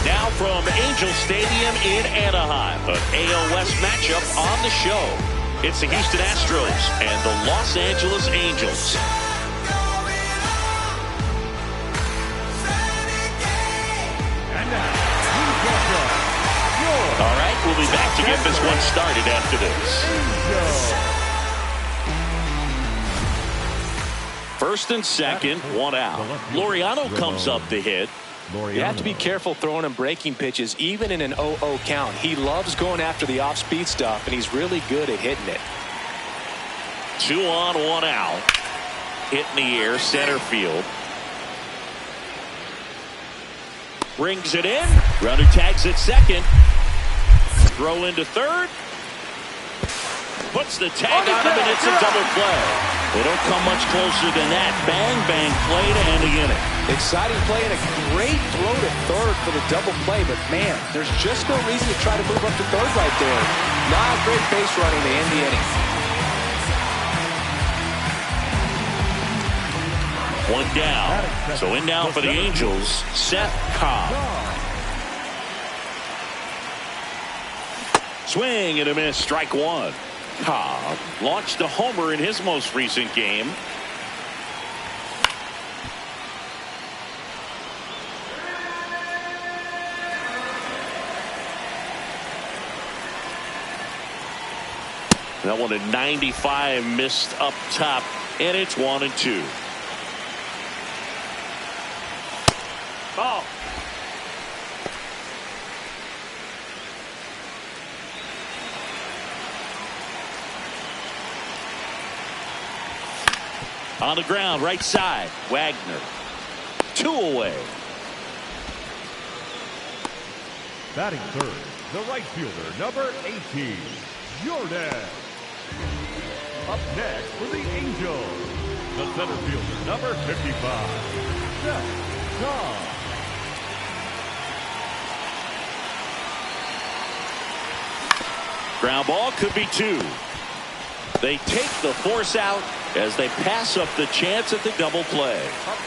Now from Angel Stadium in Anaheim, an AL West matchup on the show. It's the Houston Astros and the Los Angeles Angels. And now, all right, we'll be back to get this one started after this. First and second, one out. Laureano comes up to hit. You have to be careful throwing him breaking pitches, even in an 0-0 count. He loves going after the off-speed stuff, and he's really good at hitting it. 2 on, 1 out. Hit in the air, center field. Brings it in. Runner tags at second. Throw into third. Puts the tag on him, and it's a double play. They don't come much closer than that. Bang, bang play to end the inning. Exciting play and a great throw to third for the double play, but man, there's just no reason to try to move up to third right there. Not great base running to end the inning. One down. So in now for the Angels, Szen Cobb. Swing and a miss, strike one. Cobb launched a homer in his most recent game. That one at 95, missed up top, and it's 1-2. Ball. On the ground, right side, Wagner. 2 away. batting third, the right fielder, number 18, Jordan. Up next for the Angels, the center fielder, number 55, Szen Cobb. Ground ball, could be 2. They take the force out as they pass up the chance at the double play.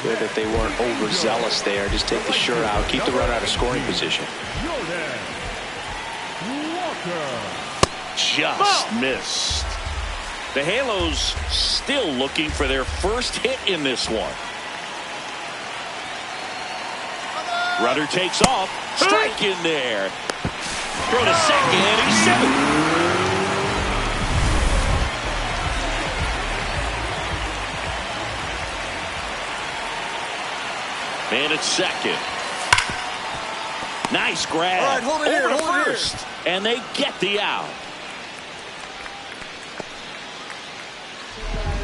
Good that they weren't overzealous there. Just take the shirt out, keep the runner out of scoring position. Just missed. The Halos still looking for their first hit in this one. Runner takes off. Strike in there. Throw to second. He's safe. And it's second. Nice grab. All right, hold it over here, to hold it first. And they get the out.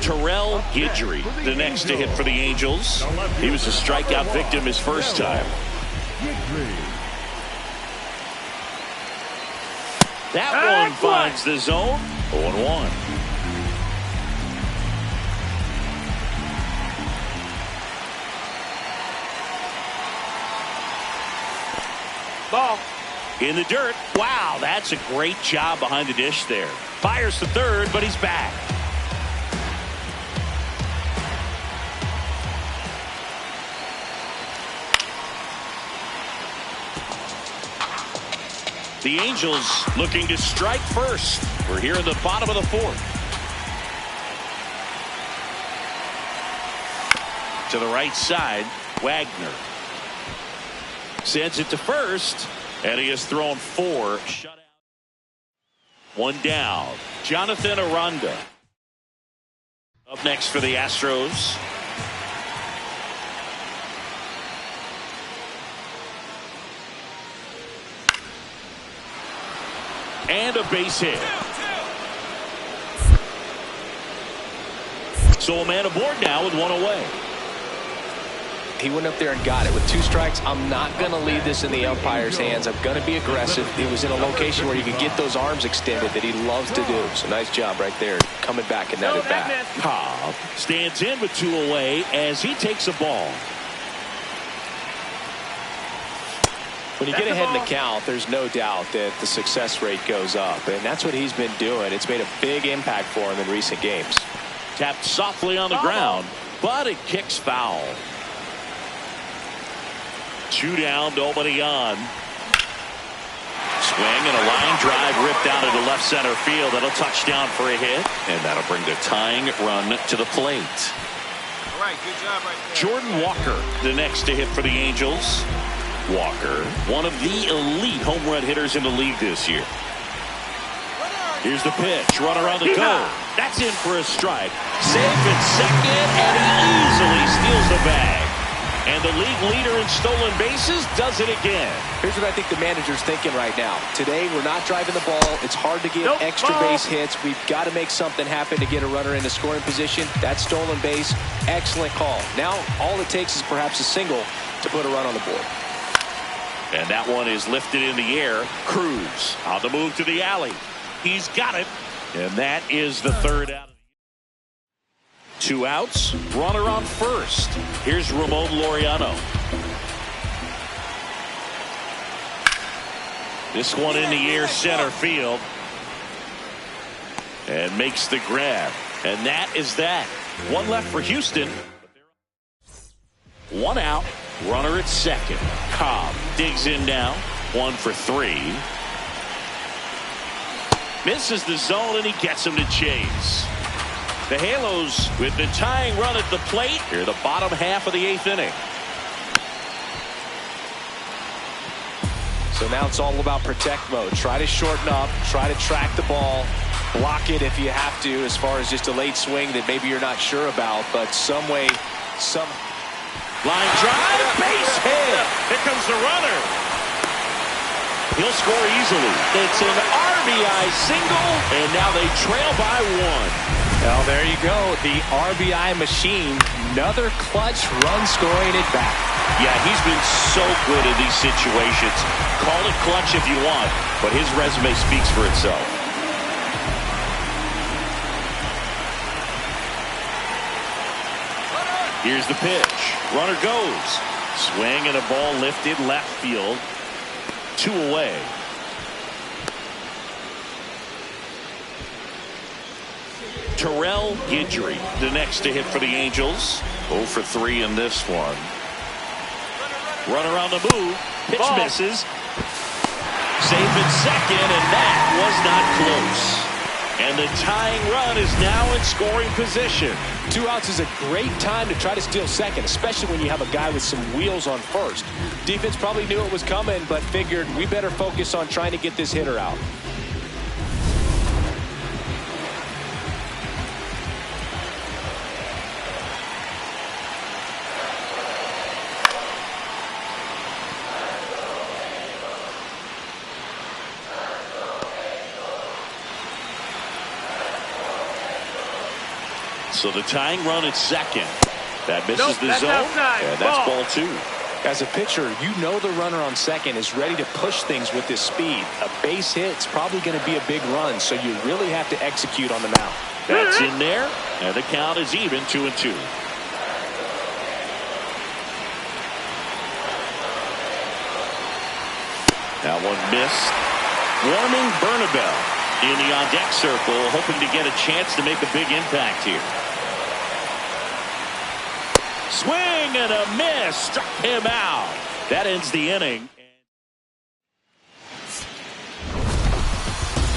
Terrell Guidry, the next to hit for the Angels. He was a strikeout victim his first time. That one finds the zone. 0-1. Ball in the dirt. Wow, that's a great job behind the dish there. Fires to third, but he's back. The Angels looking to strike first. We're here in the bottom of the fourth. To the right side, Wagner sends it to first, and he has thrown 4 shutout. 1 down. Jonathan Aranda up next for the Astros. And a base hit. So a man aboard now with 1 away. He went up there and got it. With 2 strikes, I'm not going to leave this in the umpire's hands. I'm going to be aggressive. He was in a location where you could get those arms extended that he loves to do. So nice job right there, coming back in that at bat. Cobb stands in with 2 away as he takes a ball. When you get ahead in the count, there's no doubt that the success rate goes up, and that's what he's been doing. It's made a big impact for him in recent games. Tapped softly on the ground, but it kicks foul. 2 down, nobody on. Swing and a line drive ripped out into left center field. That'll touchdown for a hit, and that'll bring the tying run to the plate. All right, good job right there. Jordan Walker, the next to hit for the Angels. Walker, one of the elite home run hitters in the league this year. Here's the pitch. Runner on the go. That's in for a strike. Safe at second, and he easily steals the bag. And the league leader in stolen bases does it again. Here's what I think the manager's thinking right now. Today, we're not driving the ball. It's hard to get extra base hits. We've got to make something happen to get a runner into scoring position. That stolen base, excellent call. Now, all it takes is perhaps a single to put a run on the board. And that one is lifted in the air. Cruz on the move to the alley. He's got it. And that is the third out. 2 outs, runner on first. Here's Ramon Laureano. This one in the air, center field. And makes the grab. And that is that. 1 left for Houston. 1 out, runner at second. Cobb digs in now. 1 for 3. Misses the zone, and he gets him to chase. The Halos with the tying run at the plate here, the bottom half of the 8th inning. So now it's all about protect mode. Try to shorten up, try to track the ball, block it if you have to, as far as just a late swing that maybe you're not sure about, but some way, some line drive, base hit. Here comes the runner. He'll score easily. It's an RBI single, and now they trail by 1. Well, there you go. The RBI machine. Another clutch run scoring it back. Yeah, he's been so good in these situations. Call it clutch if you want, but his resume speaks for itself. Here's the pitch. Runner goes. Swing and a ball lifted left field. 2 away. Terrell Guidry, the next to hit for the Angels. 0 for 3 in this one. Runner on the move. Pitch misses. Safe at second, and that was not close. And the tying run is now in scoring position. 2 outs is a great time to try to steal second, especially when you have a guy with some wheels on first. Defense probably knew it was coming, but figured we better focus on trying to get this hitter out. So the tying run at second. That misses the zone, and that's ball 2. As a pitcher, you know the runner on second is ready to push things with his speed. A base hit's probably going to be a big run, so you really have to execute on the mound. That's in there, and the count is even 2-2. That one missed. Warming Bernabel in the on-deck circle, hoping to get a chance to make a big impact here. Swing and a miss. Struck him out. That ends the inning.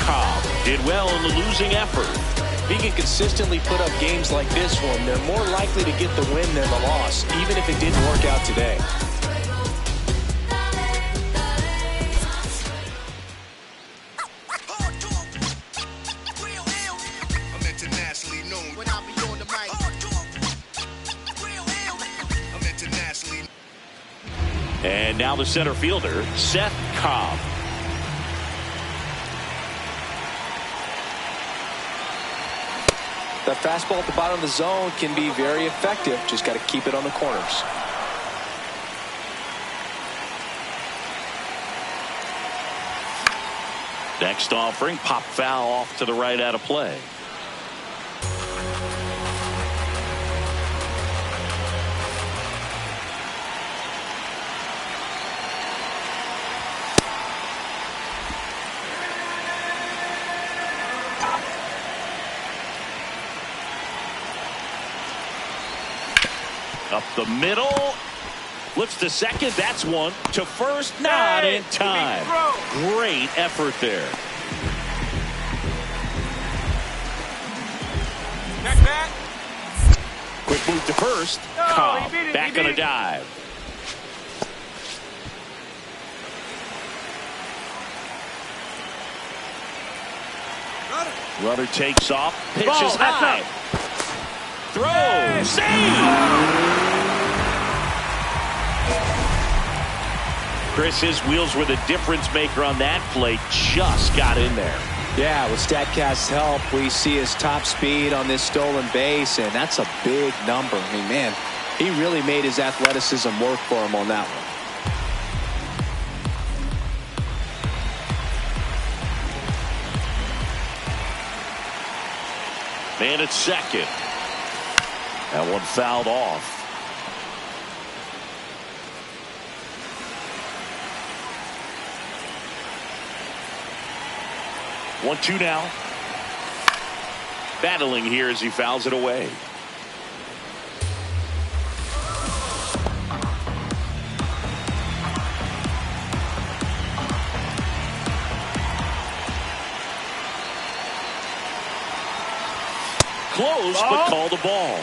Cobb did well in the losing effort. If he can consistently put up games like this one, they're more likely to get the win than the loss, even if it didn't work out today. And now the center fielder, Szen Cobb. The fastball at the bottom of the zone can be very effective. Just got to keep it on the corners. Next offering, pop foul off to the right out of play. Up the middle. Flips to second. That's one. To first. Not in time. Great effort there. Back. Quick move to first. Cobb back on a dive. Runner takes off. Pitches high. Throw. Save. Chris, his wheels were the difference maker on that play. Just got in there. Yeah, with StatCast's help, we see his top speed on this stolen base, and that's a big number. I mean, man, he really made his athleticism work for him on that one. Man at second. That one fouled off. 1-2 now. Battling here as he fouls it away. Close, but called the ball.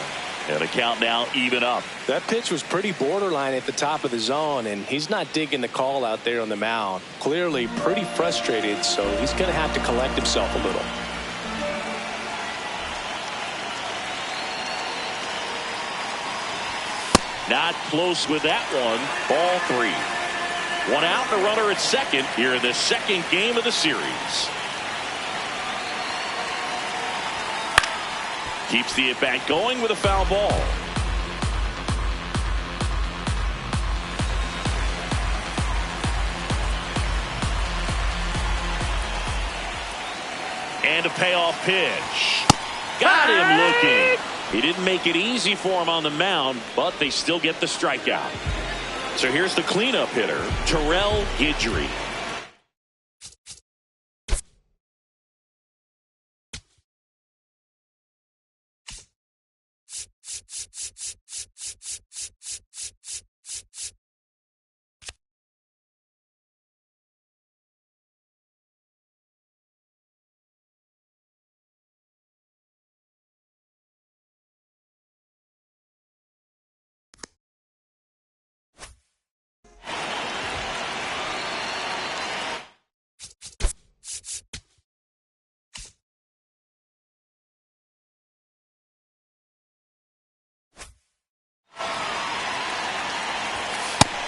And a count now even up. That pitch was pretty borderline at the top of the zone, and he's not digging the call out there on the mound. Clearly pretty frustrated, so he's going to have to collect himself a little. Not close with that one. Ball 3. One out and a runner at second here in the second game of the series. Keeps the at-bat going with a foul ball. And a payoff pitch. Got him looking. He didn't make it easy for him on the mound, but they still get the strikeout. So here's the cleanup hitter, Terrell Guidry.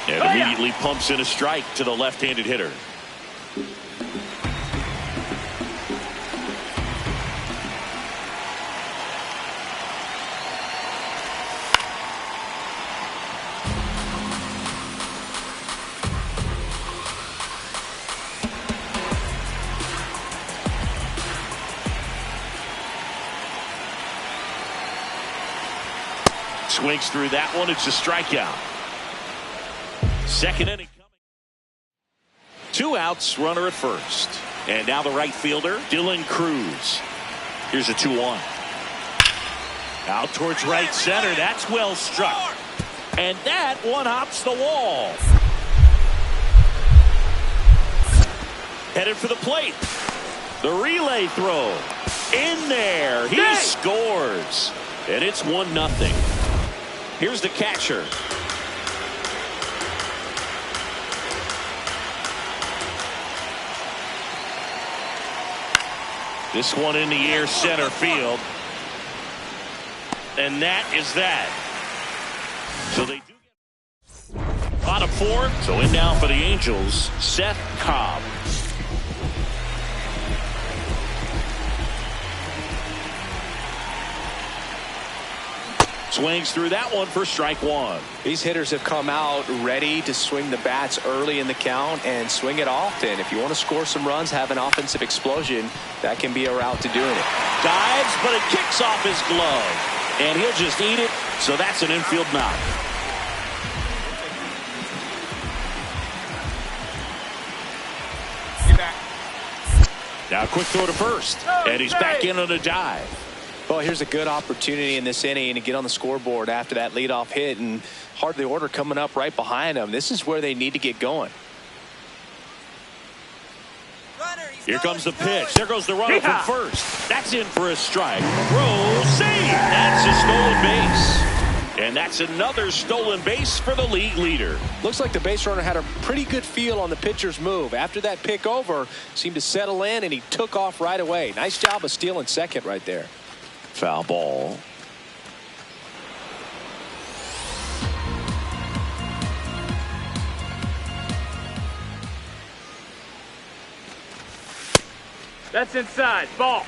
And immediately pumps in a strike to the left-handed hitter. Swings through that one. It's a strikeout. Second inning coming. 2 outs, runner at first. And now the right fielder, Dylan Cruz. Here's a 2-1. Out towards right center. That's well struck. And that one hops the wall. Headed for the plate. The relay throw. In there. He scores. And it's 1-0. Here's the catcher. This one in the air, center field. And that is that. So they do get bottom 4. So in now for the Angels, Szen Cobb. Swings through that one for strike 1. These hitters have come out ready to swing the bats early in the count and swing it often. If you want to score some runs, have an offensive explosion, that can be a route to doing it. Dives, but it kicks off his glove. And he'll just eat it, so that's an infield knock. Get back. Now a quick throw to first. And he's back in on a dive. Well, here's a good opportunity in this inning to get on the scoreboard after that leadoff hit, and heart of the order coming up right behind them. This is where they need to get going. Here comes the pitch. There goes the runner from first. That's in for a strike. Throw, save. That's a stolen base. And that's another stolen base for the league leader. Looks like the base runner had a pretty good feel on the pitcher's move. After that pick over, seemed to settle in, and he took off right away. Nice job of stealing second right there. Foul ball. That's inside. Ball.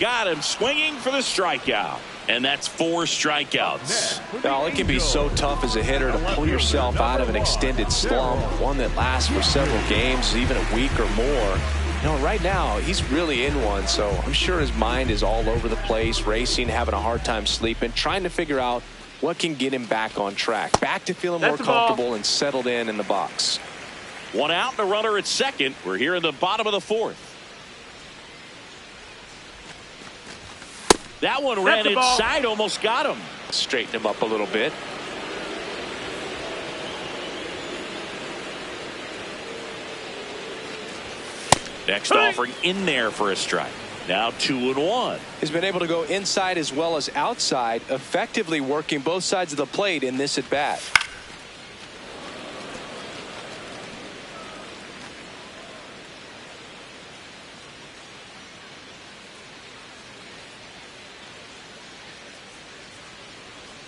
Got him swinging for the strikeout. And that's 4 strikeouts. Well, it can be so tough as a hitter to pull yourself out of an extended slump, one that lasts for several games, even a week or more. You know, right now, he's really in one, so I'm sure his mind is all over the place, racing, having a hard time sleeping, trying to figure out what can get him back on track, back to feeling more comfortable and settled in the box. 1 out, and a runner at second. We're here in the bottom of the 4th. That one ran inside, almost got him. Straighten him up a little bit. Next offering in there for a strike. Now 2-1. He's been able to go inside as well as outside, effectively working both sides of the plate in this at bat.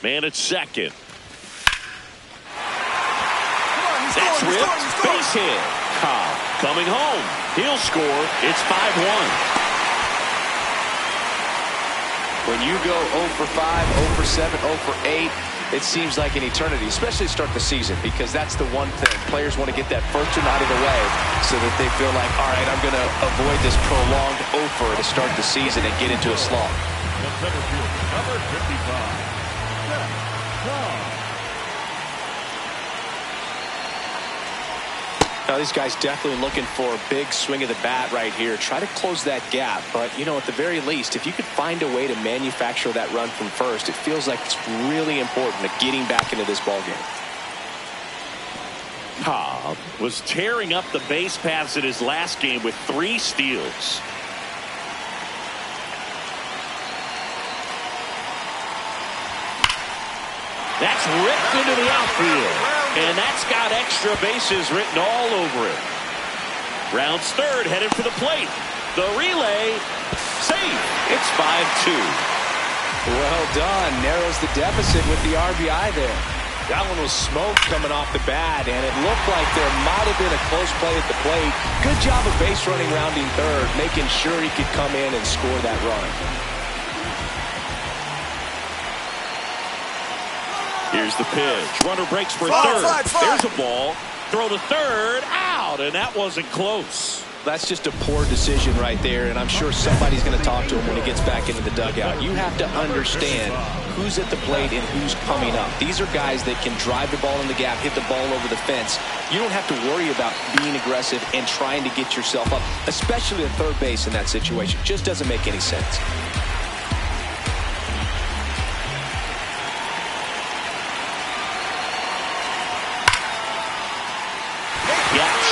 Man at second. That's ripped. Base hit. Cobb coming home. He'll score. It's 5-1. When you go 0 for 5, 0 for 7, 0 for 8, it seems like an eternity, especially to start the season, because that's the one thing. Players want to get that first one out of the way so that they feel like, all right, I'm going to avoid this prolonged 0 for to start the season and get into a slump. The center fielder, number 55. Now these guys definitely looking for a big swing of the bat right here. Try to close that gap. But, you know, at the very least, if you could find a way to manufacture that run from first, it feels like it's really important to getting back into this ballgame. Cobb was tearing up the base paths in his last game with 3 steals. That's ripped into the outfield. And that's got extra bases written all over it. Rounds third, headed for the plate. The relay, safe. It's 5-2. Well done. Narrows the deficit with the RBI there. That one was smoke coming off the bat, and it looked like there might have been a close play at the plate. Good job of base running rounding third, making sure he could come in and score that run. Here's the pitch. Runner breaks for third. There's a ball. Throw to third. Out. And that wasn't close. That's just a poor decision right there, and I'm sure somebody's going to talk to him when he gets back into the dugout. You have to understand who's at the plate and who's coming up. These are guys that can drive the ball in the gap, hit the ball over the fence. You don't have to worry about being aggressive and trying to get yourself up, especially at third base in that situation. Just doesn't make any sense.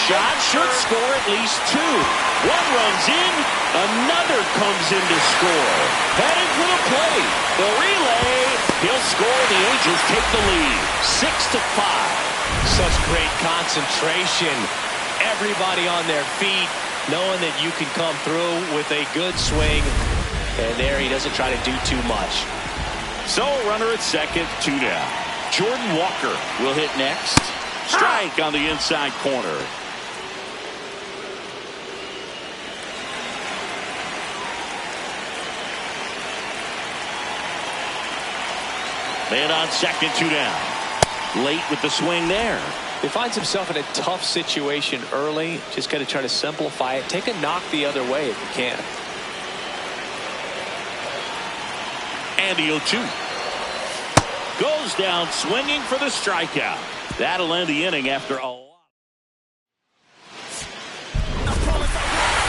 Shot should score at least 2. One runs in, another comes in to score. Heading for the plate. The relay, he'll score. The Angels take the lead, 6-5. Such great concentration. Everybody on their feet, knowing that you can come through with a good swing. And there he doesn't try to do too much. So runner at second, 2 down. Jordan Walker will hit next. Strike on the inside corner. Man on second, 2 down. Late with the swing there. He finds himself in a tough situation early. Just got to try to simplify it. Take a knock the other way if you can. And the 0-2. Goes down swinging for the strikeout. That'll end the inning after a lot.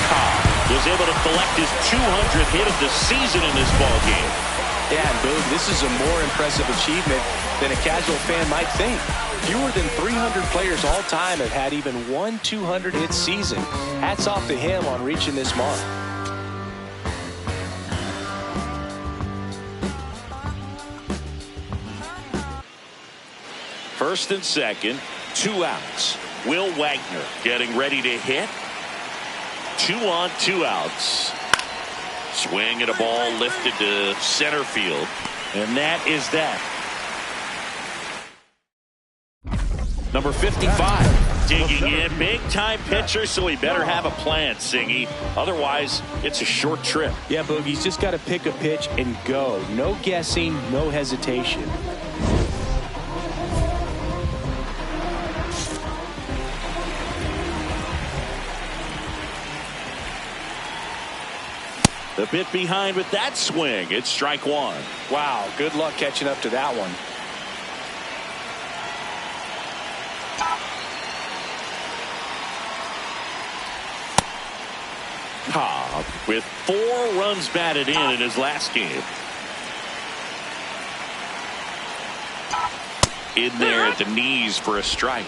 Cobb was able to collect his 200th hit of the season in this ballgame. Yeah, and Boog, this is a more impressive achievement than a casual fan might think. Fewer than 300 players all time have had even one 200-hit season. Hats off to him on reaching this mark. First and second, 2 outs. Will Wagner getting ready to hit. 2 on, 2 outs. Swing and a ball lifted to center field. And that is that. Number 55 digging in. Big time pitcher, so he better have a plan, Singy. Otherwise, it's a short trip. Yeah, Boog, he's just got to pick a pitch and go. No guessing, no hesitation. The bit behind with that swing. It's strike 1. Wow, good luck catching up to that one. Cobb with 4 runs batted in his last game. In there at the knees for a strike.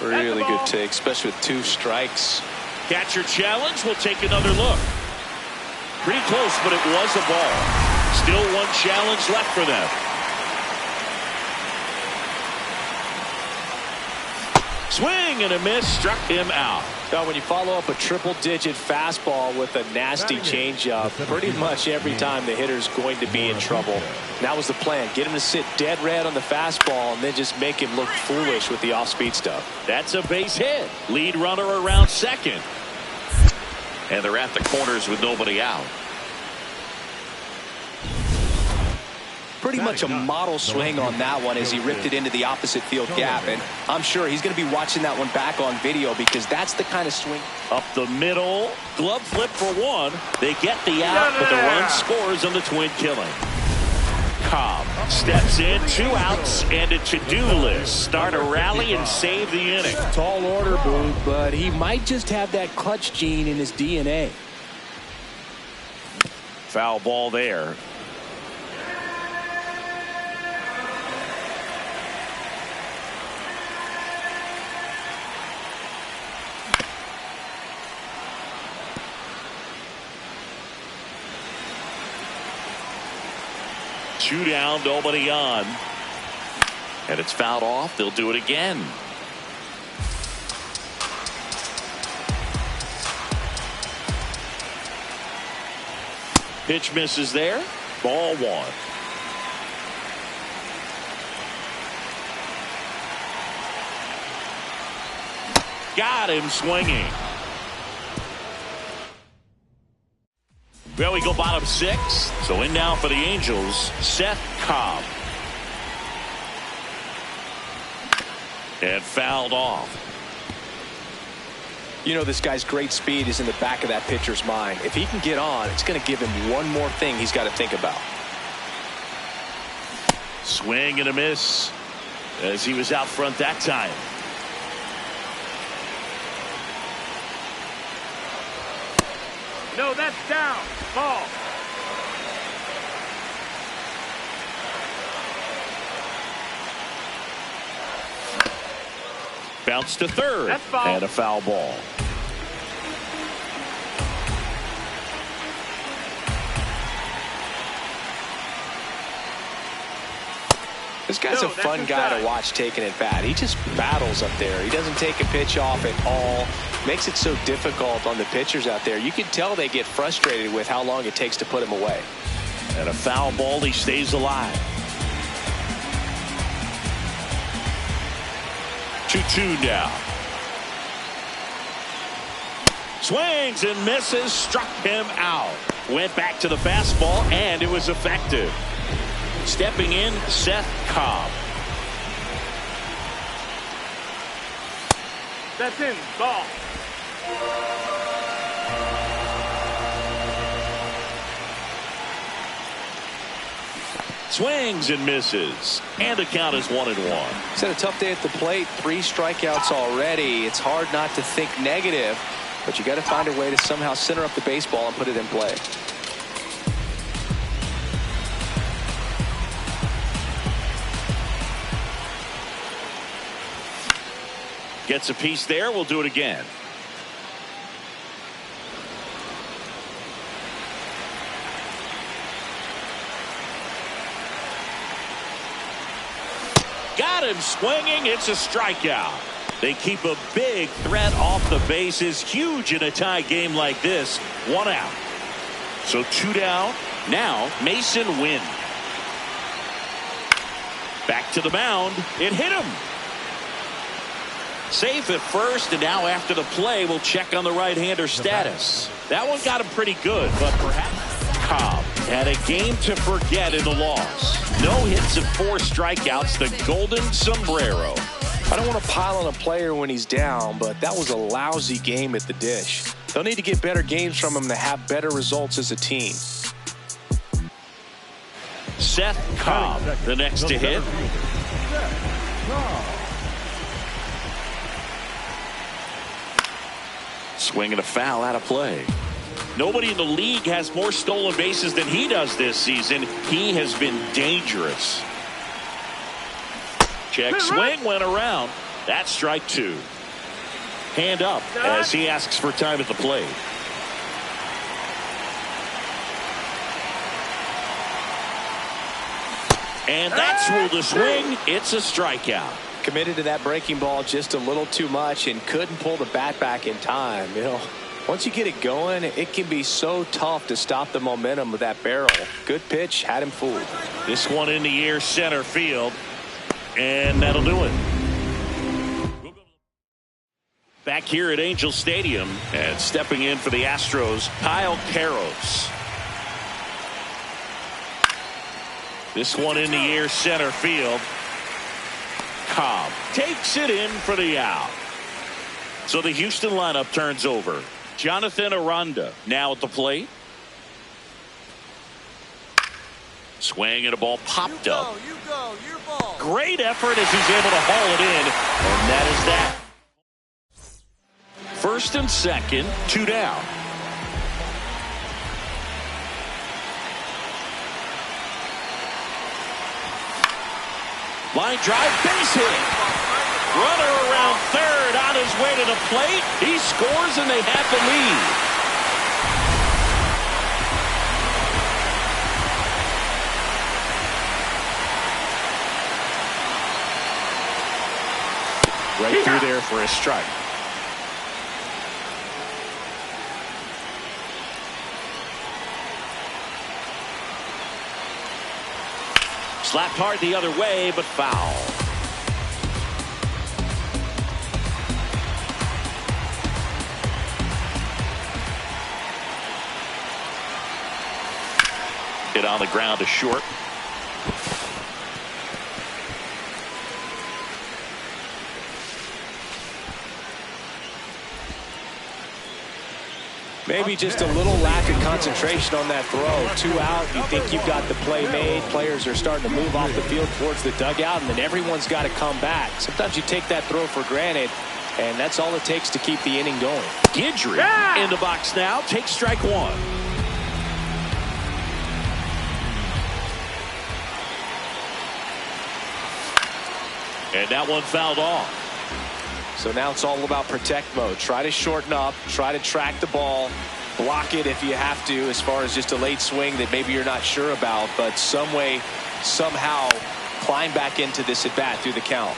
Really good take, especially with 2 strikes. Catcher challenge. We'll take another look. Pretty close, but it was a ball. Still 1 challenge left for them. Swing and a miss, struck him out. Now, when you follow up a triple-digit fastball with a nasty changeup, pretty much every time the hitter's going to be in trouble. And that was the plan. Get him to sit dead red on the fastball and then just make him look foolish with the off-speed stuff. That's a base hit. Lead runner around second. And they're at the corners with nobody out. Pretty much a model swing on that one as he ripped it into the opposite field gap. And I'm sure he's going to be watching that one back on video because that's the kind of swing. Up the middle. Glove flip for 1. They get the out, but the run scores on the twin killing. Cobb steps in, 2 outs, and a to-do list. Start a rally and save the inning. Tall order, Boog, but he might just have that clutch gene in his DNA. Foul ball there. Two down, nobody on. And it's fouled off. They'll do it again. Pitch misses there. Ball 1. Got him swinging. Well, we go bottom 6. So in now for the Angels, Szen Cobb. And fouled off. You know, this guy's great speed is in the back of that pitcher's mind. If he can get on, it's going to give him one more thing he's got to think about. Swing and a miss as he was out front that time. No, that's down. Ball. Bounce to third. That's foul. And a foul ball. This guy's a fun guy to watch taking it bat. He just battles up there. He doesn't take a pitch off at all. Makes it so difficult on the pitchers out there. You can tell they get frustrated with how long it takes to put him away. And a foul ball, he stays alive. 2-2 now. Swings and misses, struck him out. Went back to the fastball, and it was effective. Stepping in, Szen Cobb. That's in. Ball. Swings and misses. And the count is 1-1. He's had a tough day at the plate. 3 strikeouts already. It's hard not to think negative, but you got to find a way to somehow center up the baseball and put it in play. Gets a piece there. We'll do it again. Got him swinging. It's a strikeout. They keep a big threat off the bases. Huge in a tie game like this. 1 out. So 2 down. Now Mason Wynn. Back to the mound. It hit him. Safe at first, and now after the play, we'll check on the right-hander status. That one got him pretty good, but perhaps Cobb had a game to forget in the loss. No hits and 4 strikeouts, the golden sombrero. I don't want to pile on a player when he's down, but that was a lousy game at the dish. They'll need to get better games from him to have better results as a team. Szen Cobb, the next to hit. Swing and a foul out of play. Nobody in the league has more stolen bases than he does this season. He has been dangerous. Check swing, went around. That's strike 2. Hand up as he asks for time at the plate. And that's ruled a swing. It's a strikeout. Committed to that breaking ball just a little too much and couldn't pull the bat back in time. You know, once you get it going, it can be so tough to stop the momentum of that barrel. Good pitch, had him fooled. This one in the air, center field, and that'll do it. Back here at Angel Stadium, and stepping in for the Astros, Kyle Karros. This one in the air, center field. Cobb takes it in for the out. So the Houston lineup turns over. Jonathan Aranda now at the plate. Swing and a ball popped up. You go, your ball. Great effort as he's able to haul it in. And that is that. First and second, 2 down. Line drive, base hit. Runner around third on his way to the plate. He scores and they have the lead. Right through there for a strike. Slapped hard the other way, but foul. Hit on the ground to short. Maybe just a little lack of concentration on that throw. 2 out, you think you've got the play made. Players are starting to move off the field towards the dugout, and then everyone's got to come back. Sometimes you take that throw for granted, and that's all it takes to keep the inning going. Guidry in the box now. Takes strike 1. And that one fouled off. So now it's all about protect mode. Try to shorten up, try to track the ball, block it if you have to, as far as just a late swing that maybe you're not sure about, but some way, somehow climb back into this at bat through the count.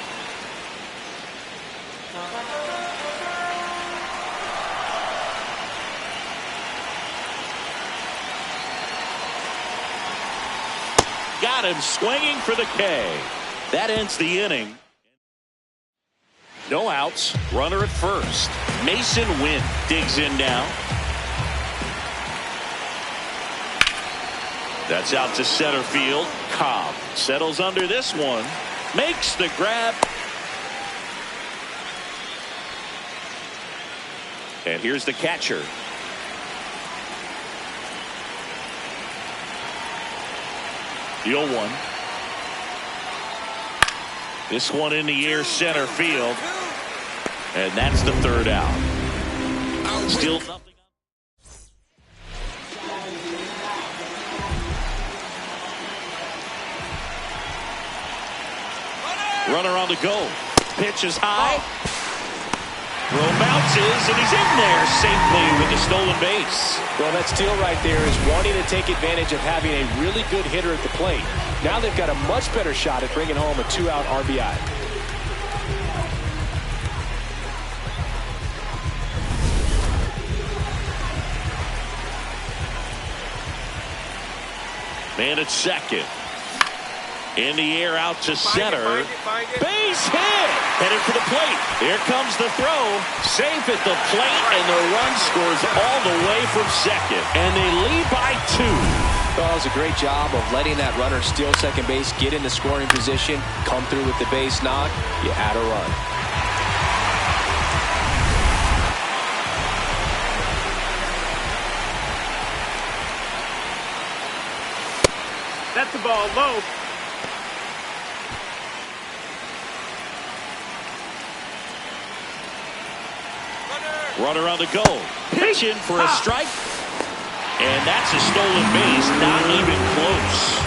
Got him swinging for the K. That ends the inning. No outs, runner at first. Mason Wynn digs in now. That's out to center field. Cobb settles under this one. Makes the grab. And here's the catcher. The 0-1. This one in the air, center field. And that's the third out. Still nothing. Runner on the go. Pitch is high. Throw bounces, and he's in there safely with the stolen base. Well, that steal right there is wanting to take advantage of having a really good hitter at the plate. Now they've got a much better shot at bringing home a 2-out RBI. Man at second. In the air out to center. Find it. Base hit. Headed for the plate. Here comes the throw. Safe at the plate, and the run scores all the way from second. And they lead by 2. Well, it was a great job of letting that runner steal second base, get in the scoring position, come through with the base knock. You add a run. That's the ball low. Runner on the go. Pitching for a strike. And that's a stolen base. Not even close.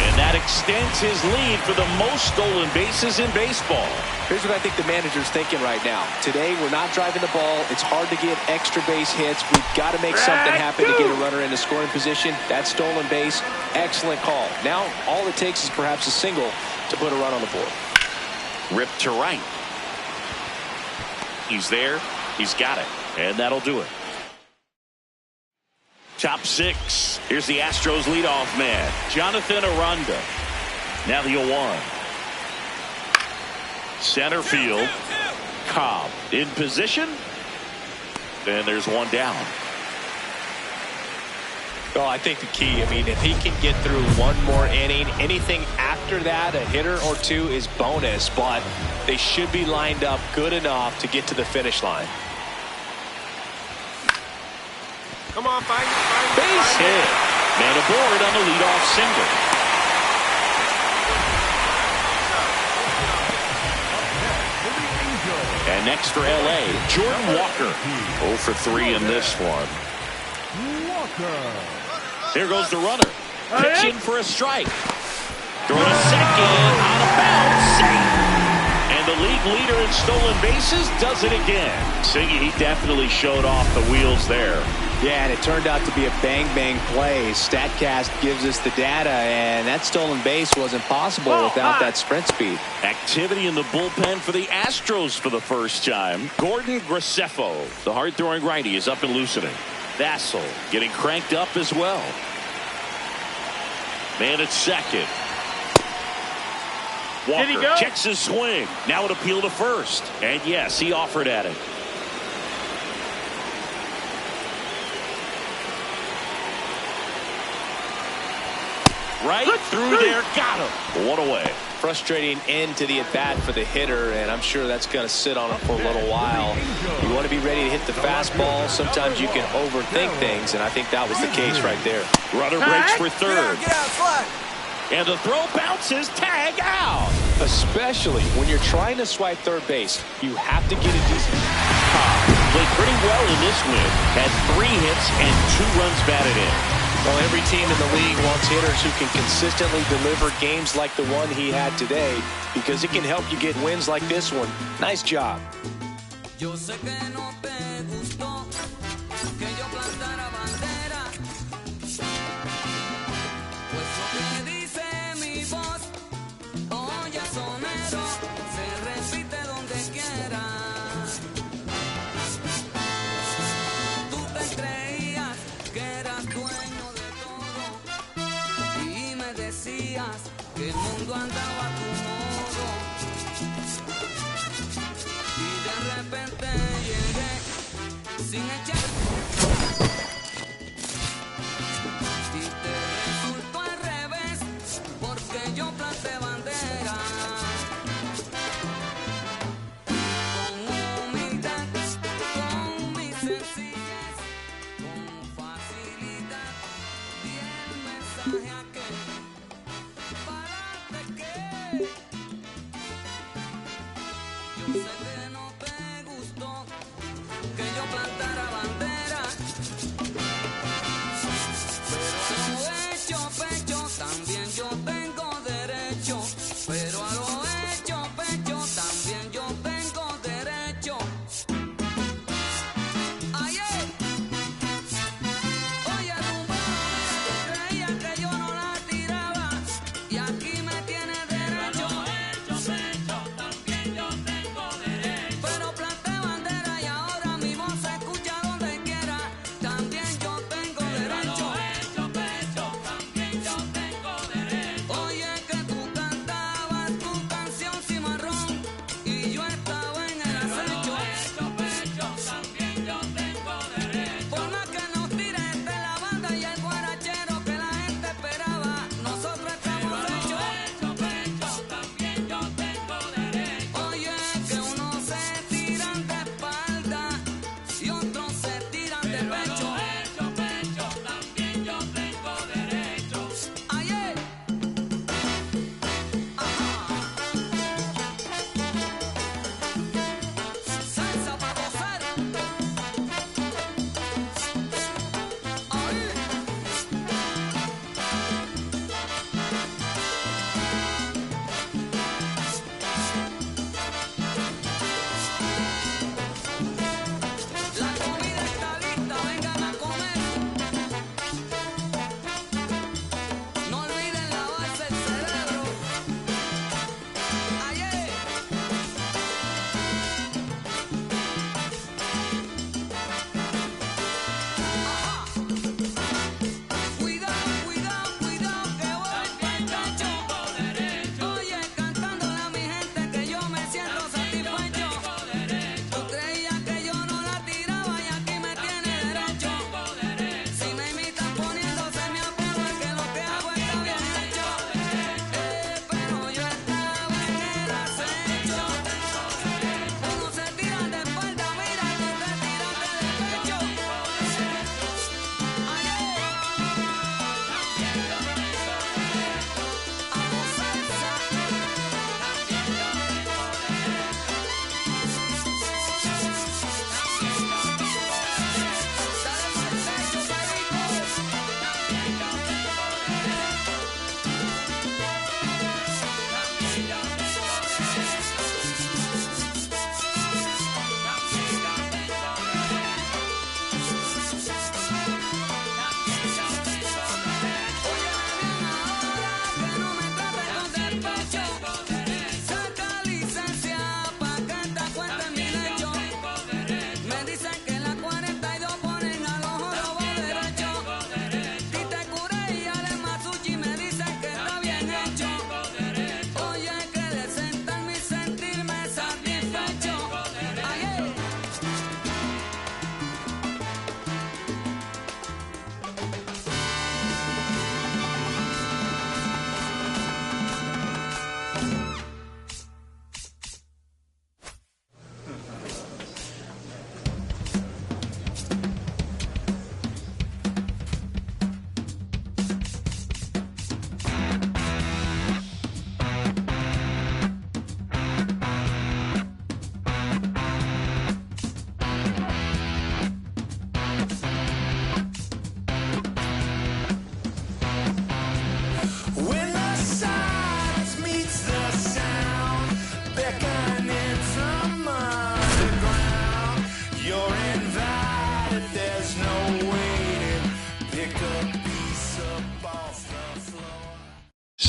And that extends his lead for the most stolen bases in baseball. Here's what I think the manager's thinking right now. Today, we're not driving the ball. It's hard to get extra base hits. We've got to make something happen to get a runner in the scoring position. That stolen base, excellent call. Now, all it takes is perhaps a single to put a run on the board. Ripped to right. He's there. He's got it. And that'll do it. Top 6. Here's the Astros leadoff man, Jonathan Aranda. Now the 0-1. Center field. Cobb in position. And there's one down. Well, I think the key, if he can get through one more inning, anything after that, a hitter or two is bonus, but they should be lined up good enough to get to the finish line. Come on, find it. Base hit. Man aboard on the leadoff single. And next for LA, Jordan Walker. 0 for 3 in this one. Here goes the runner. Pitching for a strike. Throwing a second. Out of bounds. Safe. And the league leader in stolen bases does it again. Siggy, he definitely showed off the wheels there. Yeah, and it turned out to be a bang-bang play. StatCast gives us the data, and that stolen base wasn't possible without that sprint speed. Activity in the bullpen for the Astros for the first time. Gordon Graceffo, the hard-throwing righty, is up and loosening. Vassell getting cranked up as well. Man at second. Walker checks his swing. Now an appeal to first. And yes, he offered at it. Right through there, got him. One away. Frustrating end to the at-bat for the hitter, and I'm sure that's going to sit on him for a little while. You want to be ready to hit the fastball. Sometimes you can overthink things, and I think that was the case right there. Runner breaks for third. And the throw bounces, tag out. Especially when you're trying to swipe third base, you have to get a decent. Played pretty well in this win. Had 3 hits and 2 runs batted in. Well, every team in the league wants hitters who can consistently deliver games like the one he had today, because it can help you get wins like this one. Nice job. Que el mundo andaba a tu modo y de repente llegué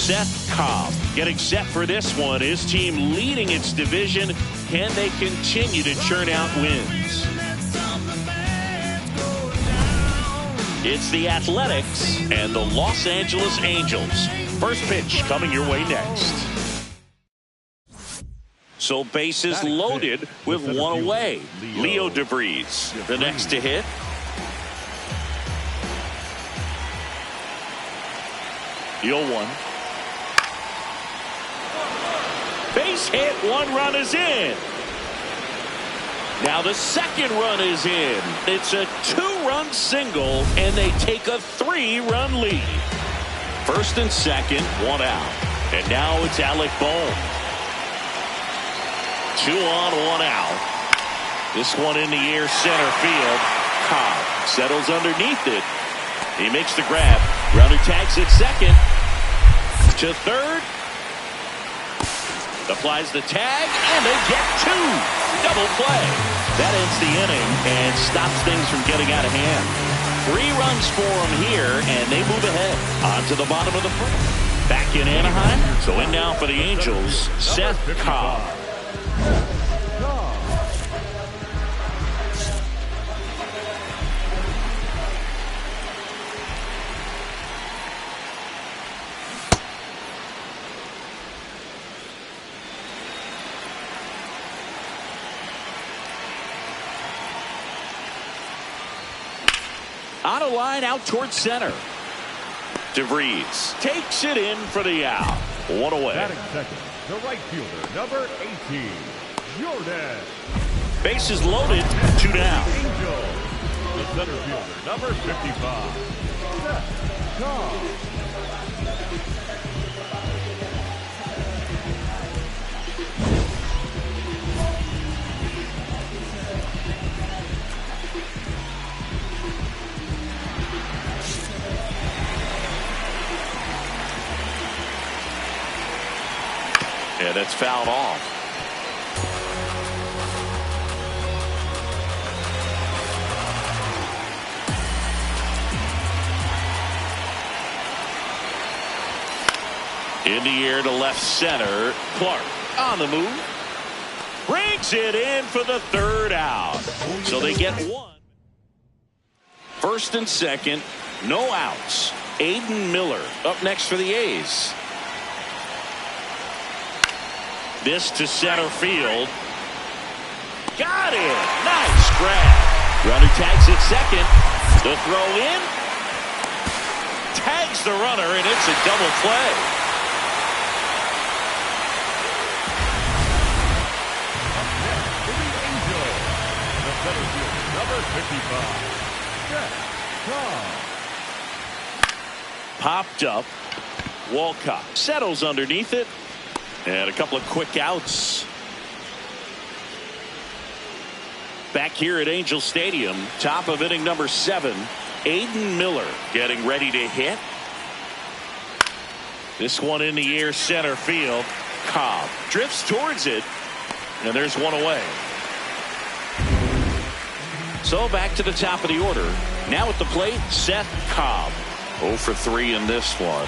Szen Cobb getting set for this one. His team leading its division. Can they continue to churn out wins? It's the Athletics and the Los Angeles Angels. First pitch coming your way next. So bases loaded with one away. Leo DeVries, the next to hit. The 0-1. Base hit, one run is in. Now the second run is in. It's a 2-run single, and they take a 3-run lead. First and second, one out. And now it's Alec Bohm. 2 on, 1 out. This one in the air, center field. Cobb settles underneath it. He makes the grab. Runner tags at second. To third. Applies the tag, and they get 2. Double play. That ends the inning and stops things from getting out of hand. 3 runs for them here, and they move ahead. On to the bottom of the first. Back in Anaheim. So in now for the Angels, Szen Cobb. On a line out towards center. DeVries takes it in for the out. 1 away. Batting second, the right fielder, number 18, Jordan. Bases loaded, 2 down. Angels. The center fielder, number 55, Szen Cobb. Yeah, that's fouled off. In the air to left center. Clark on the move. Brings it in for the 3rd out. So they get 1. First and second, no outs. Aiden Miller up next for the A's. This to center field. Got it. Nice grab. Runner tags at second. The throw in. Tags the runner, and it's a double play. For the Angels, the center fielder, number 55, Szen Cobb. Popped up. Walcott settles underneath it. And a couple of quick outs. Back here at Angel Stadium, top of inning number 7, Aiden Miller getting ready to hit. This one in the air, center field. Cobb drifts towards it, and there's one away. So back to the top of the order. Now at the plate, Szen Cobb. 0 for 3 in this one.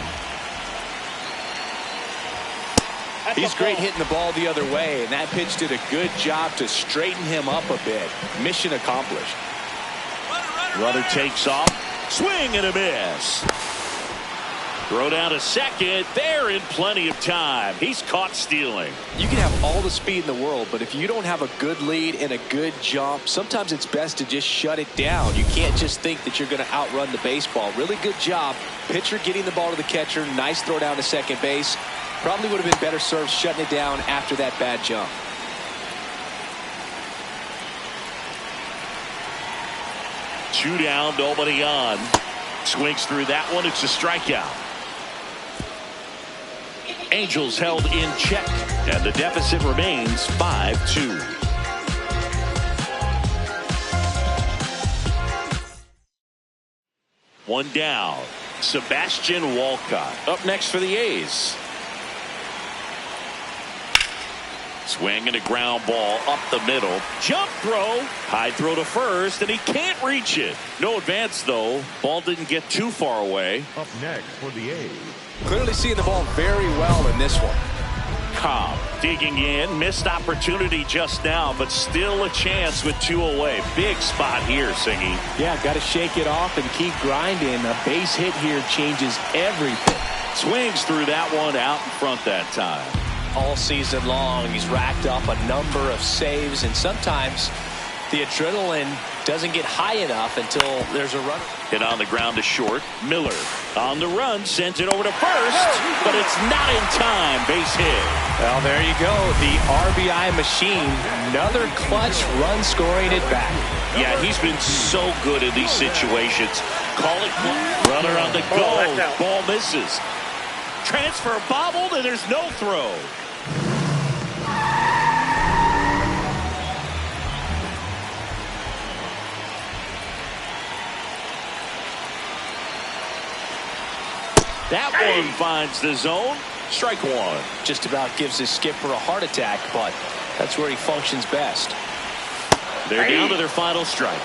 He's great hitting the ball the other way, and that pitch did a good job to straighten him up a bit. Mission accomplished. Runner takes off. Swing and a miss. Throw down to second. They're in plenty of time. He's caught stealing. You can have all the speed in the world, but if you don't have a good lead and a good jump, sometimes it's best to just shut it down. You can't just think that you're going to outrun the baseball. Really good job. Pitcher getting the ball to the catcher. Nice throw down to second base. Probably would have been better served shutting it down after that bad jump. Two down, nobody on. Swings through that one. It's a strikeout. Angels held in check, and the deficit remains 5-2. One down. Sebastian Walcott up next for the A's. Swing and a ground ball up the middle. Jump throw. High throw to first, and he can't reach it. No advance, though. Ball didn't get too far away. Up next for the A's. Clearly seeing the ball very well in this one. Cobb digging in. Missed opportunity just now, but still a chance with 2 away. Big spot here, Singy. Yeah, got to shake it off and keep grinding. A base hit here changes everything. Swings through that one out in front that time. All season long, he's racked up a number of saves, and sometimes the adrenaline doesn't get high enough until there's a run. Hit on the ground to short. Miller on the run, sends it over to first, but it's not in time. Base hit. Well, there you go. The RBI machine. Another clutch run scoring at bat. Yeah, he's been so good in these situations. Call it runner on the go. Ball misses. Transfer bobbled, and there's no throw. That one finds the zone. Strike one. Just about gives his skipper a heart attack, but that's where he functions best. They're down to their final strike.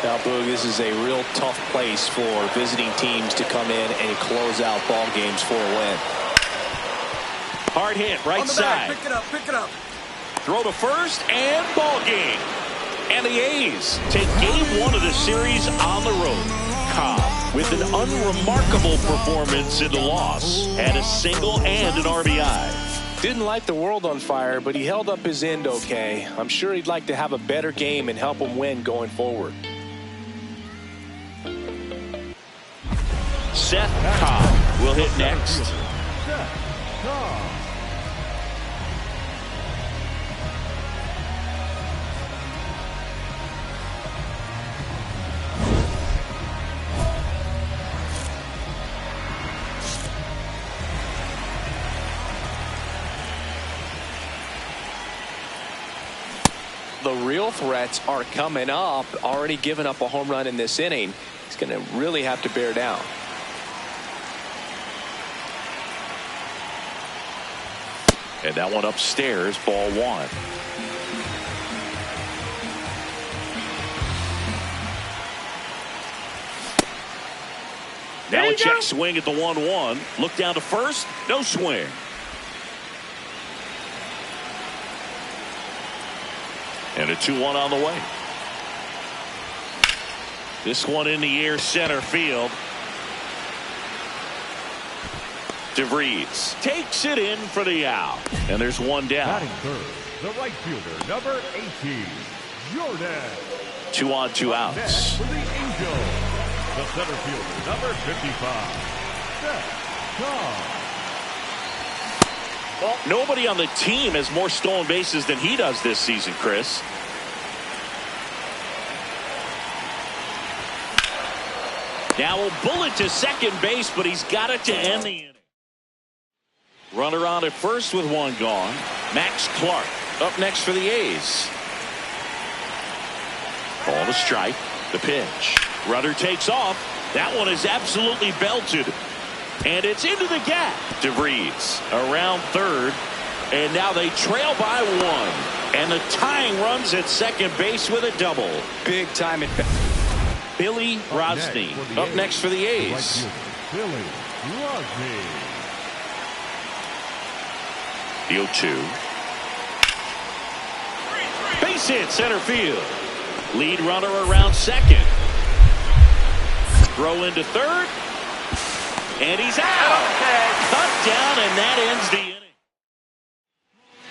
Now, Boog, this is a real tough place for visiting teams to come in and close out ball games for a win. Hard hit, right side. Pick it up, pick it up. Throw to first, and ball game. And the A's take game 1 of the series on the road. Cobb, with an unremarkable performance in the loss, had a single and an RBI. Didn't light the world on fire, but he held up his end okay. I'm sure he'd like to have a better game and help him win going forward. Szen Cobb will hit next. Szen Cobb. The real threats are coming up. Already given up a home run in this inning. He's going to really have to bear down. And that one upstairs, ball 1. Now a check swing at the 1-1. Look down to first. No swing. And a 2-1 on the way. This one in the air, center field. DeVries takes it in for the out. And there's one down. Batting third, the right fielder, number 18, Jordan. 2 on, 2 outs. Next for the Angels, the center fielder, number 55, Szen Cobb. Nobody on the team has more stolen bases than he does this season, Chris. Now a bullet to second base, but he's got it to end the inning. Runner on at first with one gone. Max Clark up next for the A's. Ball to strike. The pitch. Runner takes off. That one is absolutely belted. And it's into the gap. DeVries around third. And now they trail by one. And the tying runs at second base with a double. Big time at Billy Rosny up next for the A's. Billy Rosny. The 0-2. Base hit center field. Lead runner around second. Throw into third. And he's out. Cut down, and that ends the inning.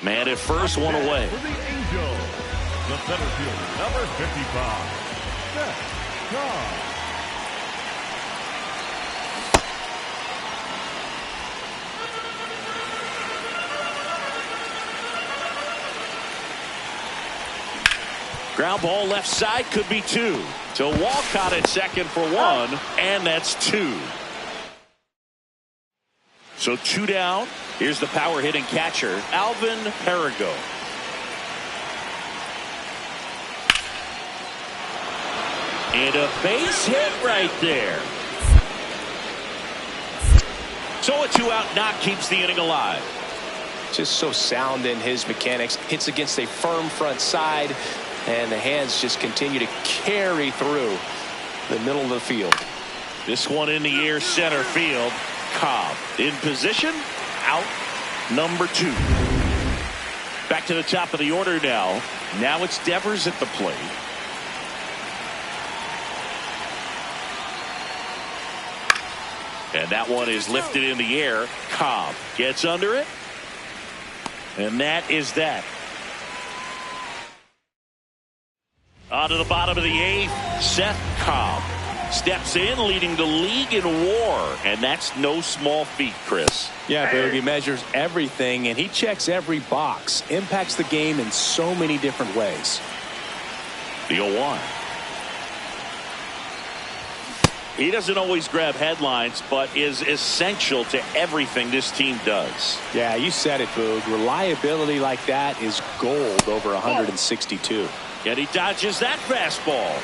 Man at first, one away. For the Angels, the center fielder, number 55, Szen Cobb. Ground ball left side, could be two. To Walcott at second for one, and that's two. So two down. Here's the power hitting catcher, Alvin Perigo. And a base hit right there. So a 2-out knock keeps the inning alive. Just so sound in his mechanics. Hits against a firm front side, and the hands just continue to carry through the middle of the field. This one in the air, center field. Cobb in position, out number 2. Back to the top of the order now. Now it's Devers at the plate. And that one is lifted in the air. Cobb gets under it. And that is that. On to the bottom of the 8th, Szen Cobb steps in, leading the league in WAR, and that's no small feat, Chris. Yeah, Boog, he measures everything, and he checks every box. Impacts the game in so many different ways. The 0-1. He doesn't always grab headlines, but is essential to everything this team does. Yeah, you said it, Boog. Reliability like that is gold over 162. And he dodges that fastball.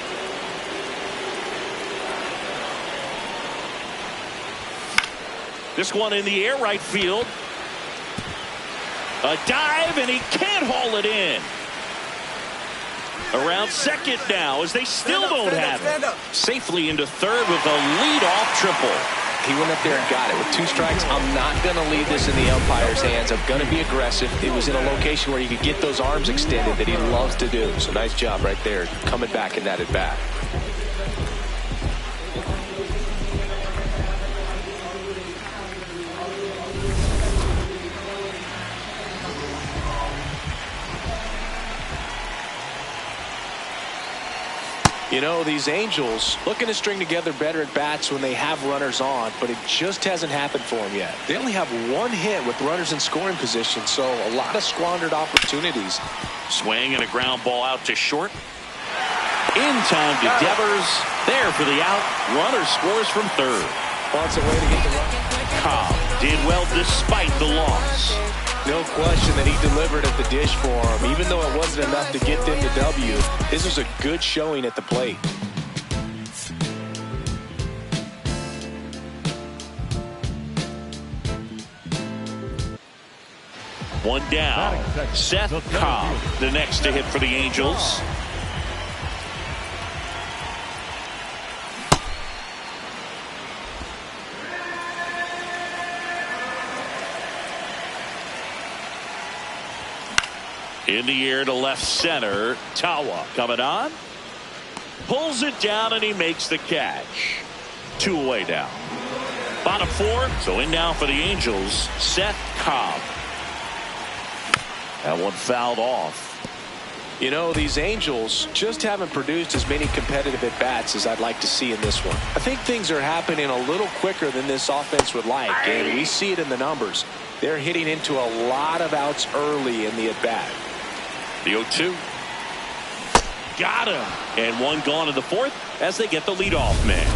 This one in the air, right field. A dive, and he can't haul it in. Around second now, as they still don't have it. Safely into third with a leadoff triple. He went up there and got it with 2 strikes. I'm not going to leave this in the umpire's hands. I'm going to be aggressive. It was in a location where you could get those arms extended that he loves to do. So nice job right there, coming back in that at bat. You know, these Angels looking to string together better at bats when they have runners on, but it just hasn't happened for them yet. They only have 1 hit with runners in scoring position, so a lot of squandered opportunities. Swing and a ground ball out to short. In time to Devers. There for the out. Runner scores from third. Wants a way to get the run. Cobb did well despite the loss. No question that he delivered at the dish for him. Even though it wasn't enough to get them the W, this was a good showing at the plate. One down. Szen Cobb, the next to hit for the Angels. In the air to left center. Tawa coming on. Pulls it down, and he makes the catch. 2 away now. Bottom 4. So in now for the Angels, Szen Cobb. That one fouled off. You know, these Angels just haven't produced as many competitive at-bats as I'd like to see in this one. I think things are happening a little quicker than this offense would like, and we see it in the numbers. They're hitting into a lot of outs early in the at-bat. The 0-2. Got him. And one gone in the 4th as they get the leadoff man.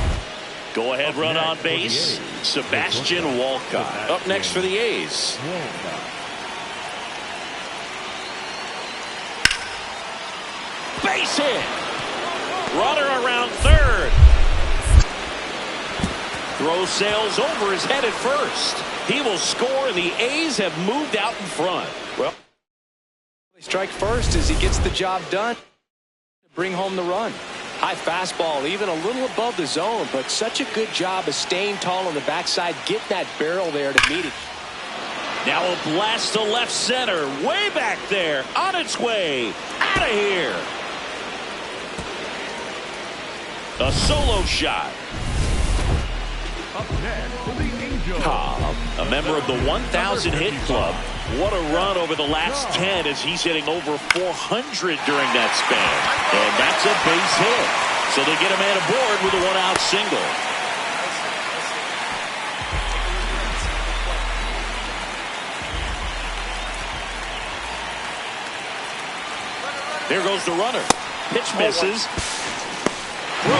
Go ahead run on base. Sebastian Walcott up next for the A's. Base hit. Runner around third. Throw sails over his head at first. He will score, and the A's have moved out in front. Well, strike first as he gets the job done. Bring home the run. High fastball, even a little above the zone, but such a good job of staying tall on the backside, getting that barrel there to meet it. Now a blast to left center, way back there, on its way, out of here. A solo shot. Up next for the Angels. Cobb, a member of the 1,000 hit club. What a run over the last 10 as he's hitting over 400 during that span. And that's a base hit. So they get a man aboard with a one-out single. There goes the runner. Pitch misses. Throw,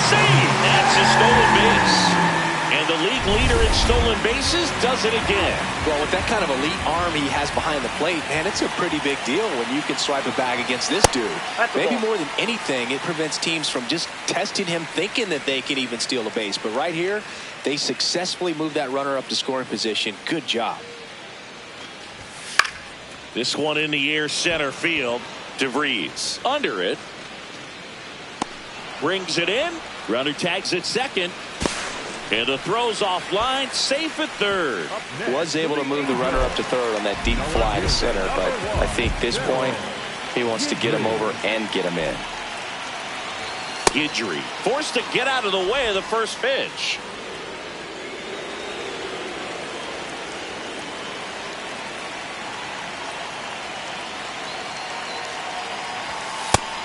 save. That's a stolen base. And the league leader in stolen bases does it again. Well, with that kind of elite arm he has behind the plate, man, it's a pretty big deal when you can swipe a bag against this dude. Maybe more than anything, it prevents teams from just testing him, thinking that they can even steal a base. But right here, they successfully moved that runner up to scoring position. Good job. This one in the air, center field. DeVries under it. Brings it in. Runner tags at second. And the throw's offline, safe at third. Was able to move the runner up to third on that deep fly to center, but I think at this point he wants to get him over and get him in. Guidry forced to get out of the way of the first pitch.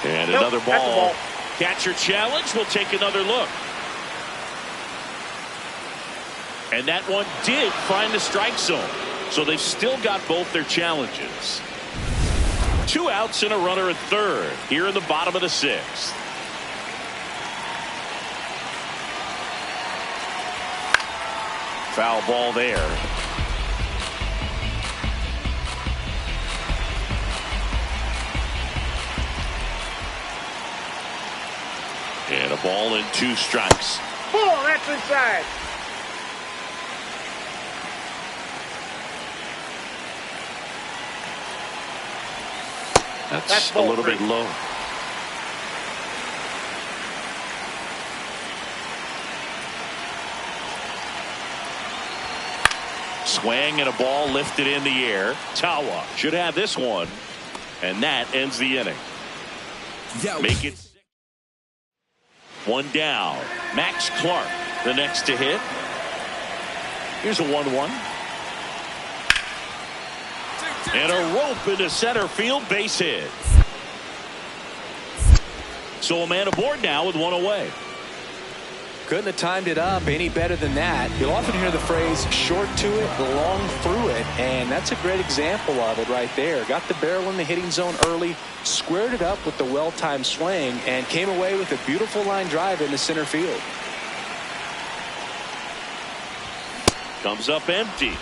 And another ball. Catcher challenge. We'll take another look. And that one did find the strike zone. So they've still got both their challenges. 2 outs and a runner at third here in the bottom of the 6th. Foul ball there. And a ball and 2 strikes. Ball, that's inside. That's a little bit low. Swing and a ball lifted in the air. Tawa should have this one. And that ends the inning. Make it 1 down. Max Clark, the next to hit. Here's a 1-1. And a rope into center field, base hit. So a man aboard now with 1 away. Couldn't have timed it up any better than that. You'll often hear the phrase short to it, long through it, and that's a great example of it right there. Got the barrel in the hitting zone early, squared it up with the well-timed swing, and came away with a beautiful line drive into center field. Comes up empty.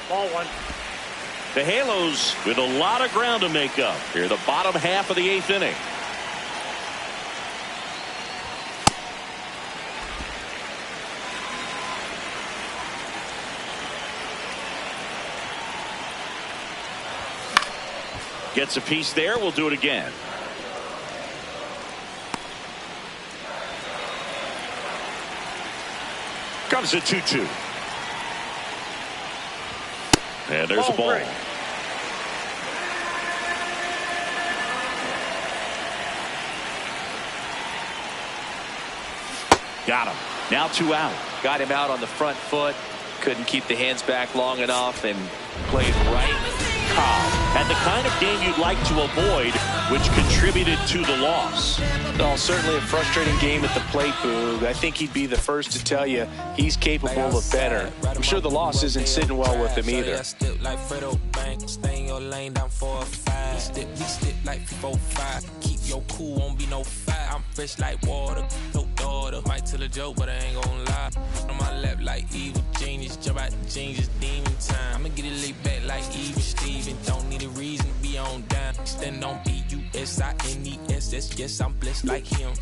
Ball 1. The Halos with a lot of ground to make up here, the bottom half of the 8th inning. Gets a piece there. We'll do it again. Comes a 2-2. And there's a ball. Break. Got him. Now 2 out. Got him out on the front foot. Couldn't keep the hands back long enough and played right. Cobb had the kind of game you'd like to avoid, which contributed to the loss. Well, certainly a frustrating game at the plate, Boog. I think he'd be the first to tell you he's capable of better. I'm sure the loss isn't sitting well with him either. Keep your cool, won't be no fight. I'm fresh like water. Might tell a joke, but I ain't gonna lie. lap like evil genius. Jump out the jeans, it's demon time. I'ma get it laid back like even Steven. Don't need a reason to be on down. Stand on BUSINESS. Yes, I'm blessed like him.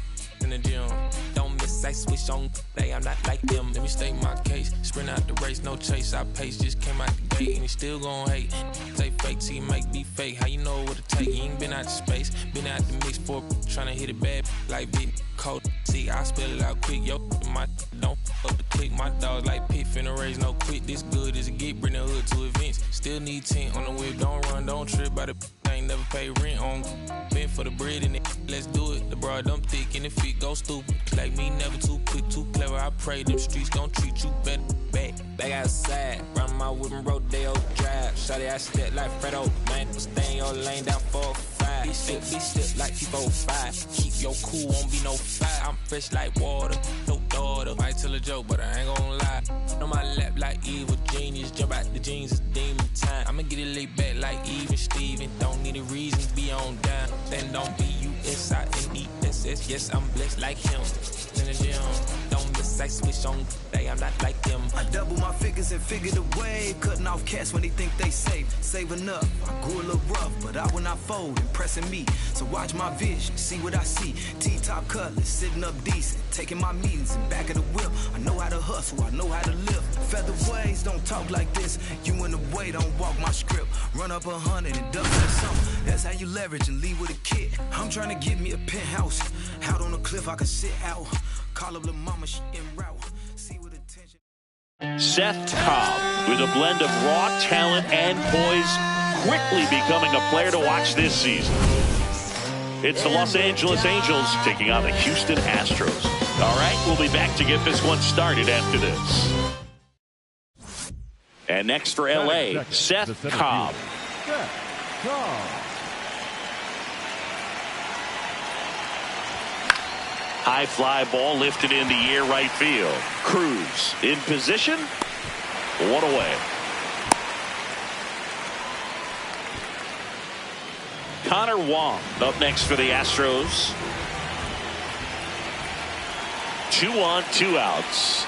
In the gym, don't miss, I switch on. Hey, I'm not like them. Let me state my case. Sprint out the race, no chase. I pace, just came out the gate, and he still gon' hate. Say fake till you make me fake. How you know what it take? You ain't been out the space, been out the mix for tryna hit it bad like big cold. See, I spell it out quick, yo. My don't up the click. My dog like pit finna raise no quit. This good as it get. Bring the hood to events. Still need tent on the whip. Don't run, don't trip by the. I ain't never pay rent on. Been for the bread and it. Let's do it. The broad dumb thick and the feet go stupid. Like me, never too quick, too clever. I pray them streets gon' treat you better. Back outside, run my whip and Rodeo Drive. Shawty, I step like Fredo. Man, stay in your lane down 4-5. Be still like people 5. Keep your cool, won't be no fire. I'm fresh like water, no daughter. Might tell a joke, but I ain't gon' lie. On my lap like evil genius. Jump out the jeans, it's demon time. I'ma get it laid back like even Steven. Don't need a reason to be on down. Then don't be USINESS. Yes, I'm blessed like him. In the gym, don't miss, I switch on. Day, I'm not like them. I double my figures and figure the wave. Cutting off cats when they think they safe. Saving up, I grew a little rough, but I will not fold, impressing me. So watch my vision, see what I see. T-top cutlass, sitting up decent. Taking my meetings in back of the whip. I know how to hustle, I know how to live. Featherweights don't talk like this. You in the way, don't walk my script. Run up 100 and double or something. That's how you leverage and leave with a kid. I'm trying to get me a penthouse. Out on a cliff I can sit out. Call up the mama, she en route. See what attention. Szen Cobb, with a blend of raw talent and poise, quickly becoming a player to watch this season. It's the Los Angeles Angels taking on the Houston Astros. All right, we'll be back to get this one started after this. And next for LA, Szen Cobb. High fly ball lifted in the air, right field. Cruz in position. One away. Connor Wong up next for the Astros. 2 on, 2 outs.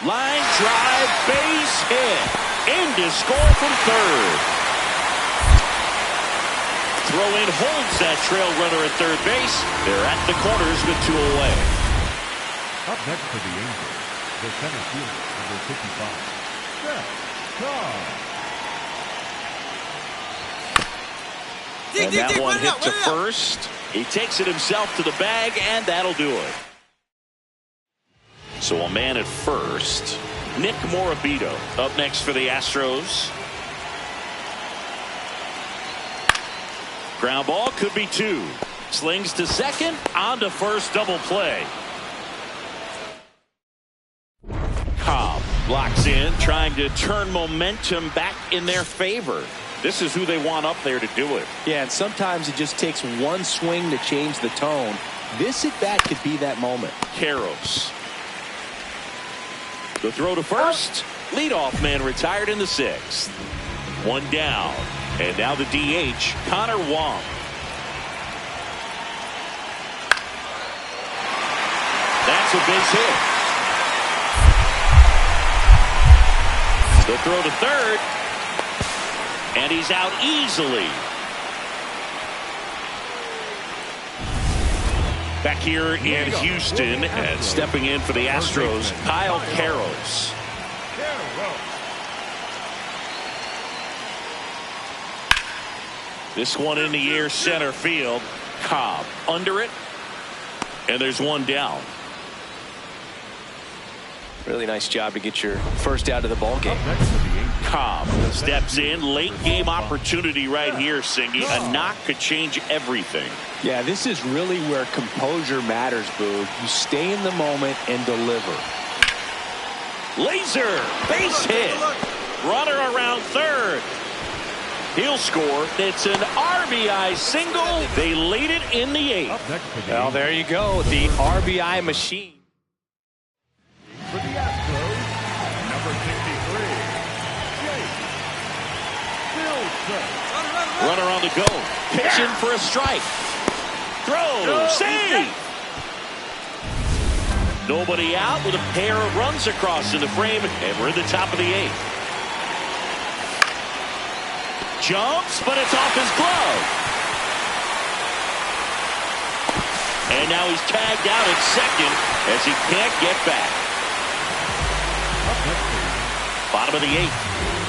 Line drive, base hit. In to score from third. Throw in holds that trail runner at third base. They're at the corners with 2 away. Up next for the Angels, the center fielder, number 55, Szen Cobb. And that one hit to first. He takes it himself to the bag, and that'll do it. So a man at first. Nick Morabito up next for the Astros. Ground ball could be 2. Slings to second, on to first, double play. Cobb blocks in, trying to turn momentum back in their favor. This is who they want up there to do it. Yeah, and sometimes it just takes one swing to change the tone. This at bat could be that moment. Karros. The throw to first. Leadoff man retired in the 6th. 1 down. And now the DH, Connor Wong. That's a base hit. The throw to third. And he's out easily. Back here in Houston, and stepping in for the Astros, Kyle Karros. This one in the air, center field. Cobb under it, and there's 1 down. Really nice job to get your first out of the ball game. Cobb steps in, late game opportunity right here, Singy. A knock could change everything. Yeah, this is really where composure matters, Boog. You stay in the moment and deliver. Laser, base hit. Runner around third. He'll score. It's an RBI single. They lead it in the 8th. Well, there you go. The RBI machine. For the Astros, number 63, Wilson. Runner on the go. Pitching for a strike. Throw. Save. Nobody out with a pair of runs across in the frame, and we're in the top of the 8th. Jumps, but it's off his glove. And now he's tagged out at second as he can't get back. Bottom of the 8th.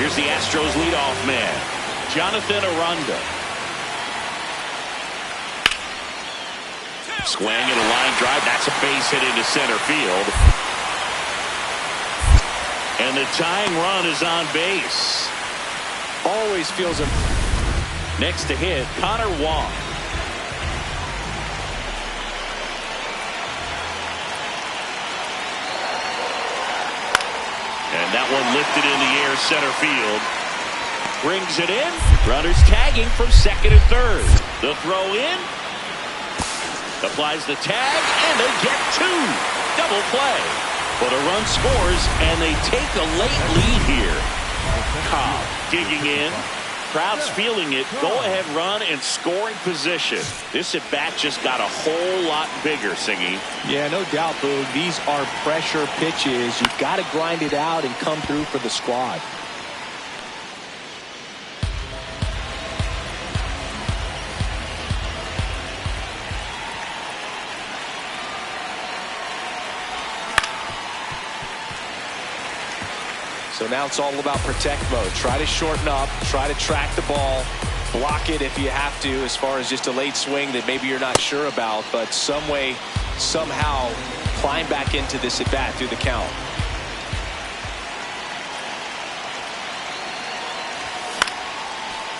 Here's the Astros leadoff man, Jonathan Aranda. Swing and a line drive. That's a base hit into center field. And the tying run is on base. Always feels him. Next to hit, Connor Wong. And that one lifted in the air, center field. Brings it in. Runners tagging from second and third. The throw in. Applies the tag, and they get 2. Double play. But a run scores, and they take a late lead here. Cobb digging in. Crowd's feeling it. Go-ahead run and scoring position. This at-bat just got a whole lot bigger, Singy. Yeah, no doubt, Boog. These are pressure pitches. You've got to grind it out and come through for the squad. So now it's all about protect mode. Try to shorten up, try to track the ball, block it if you have to, as far as just a late swing that maybe you're not sure about, but some way, somehow climb back into this at bat through the count.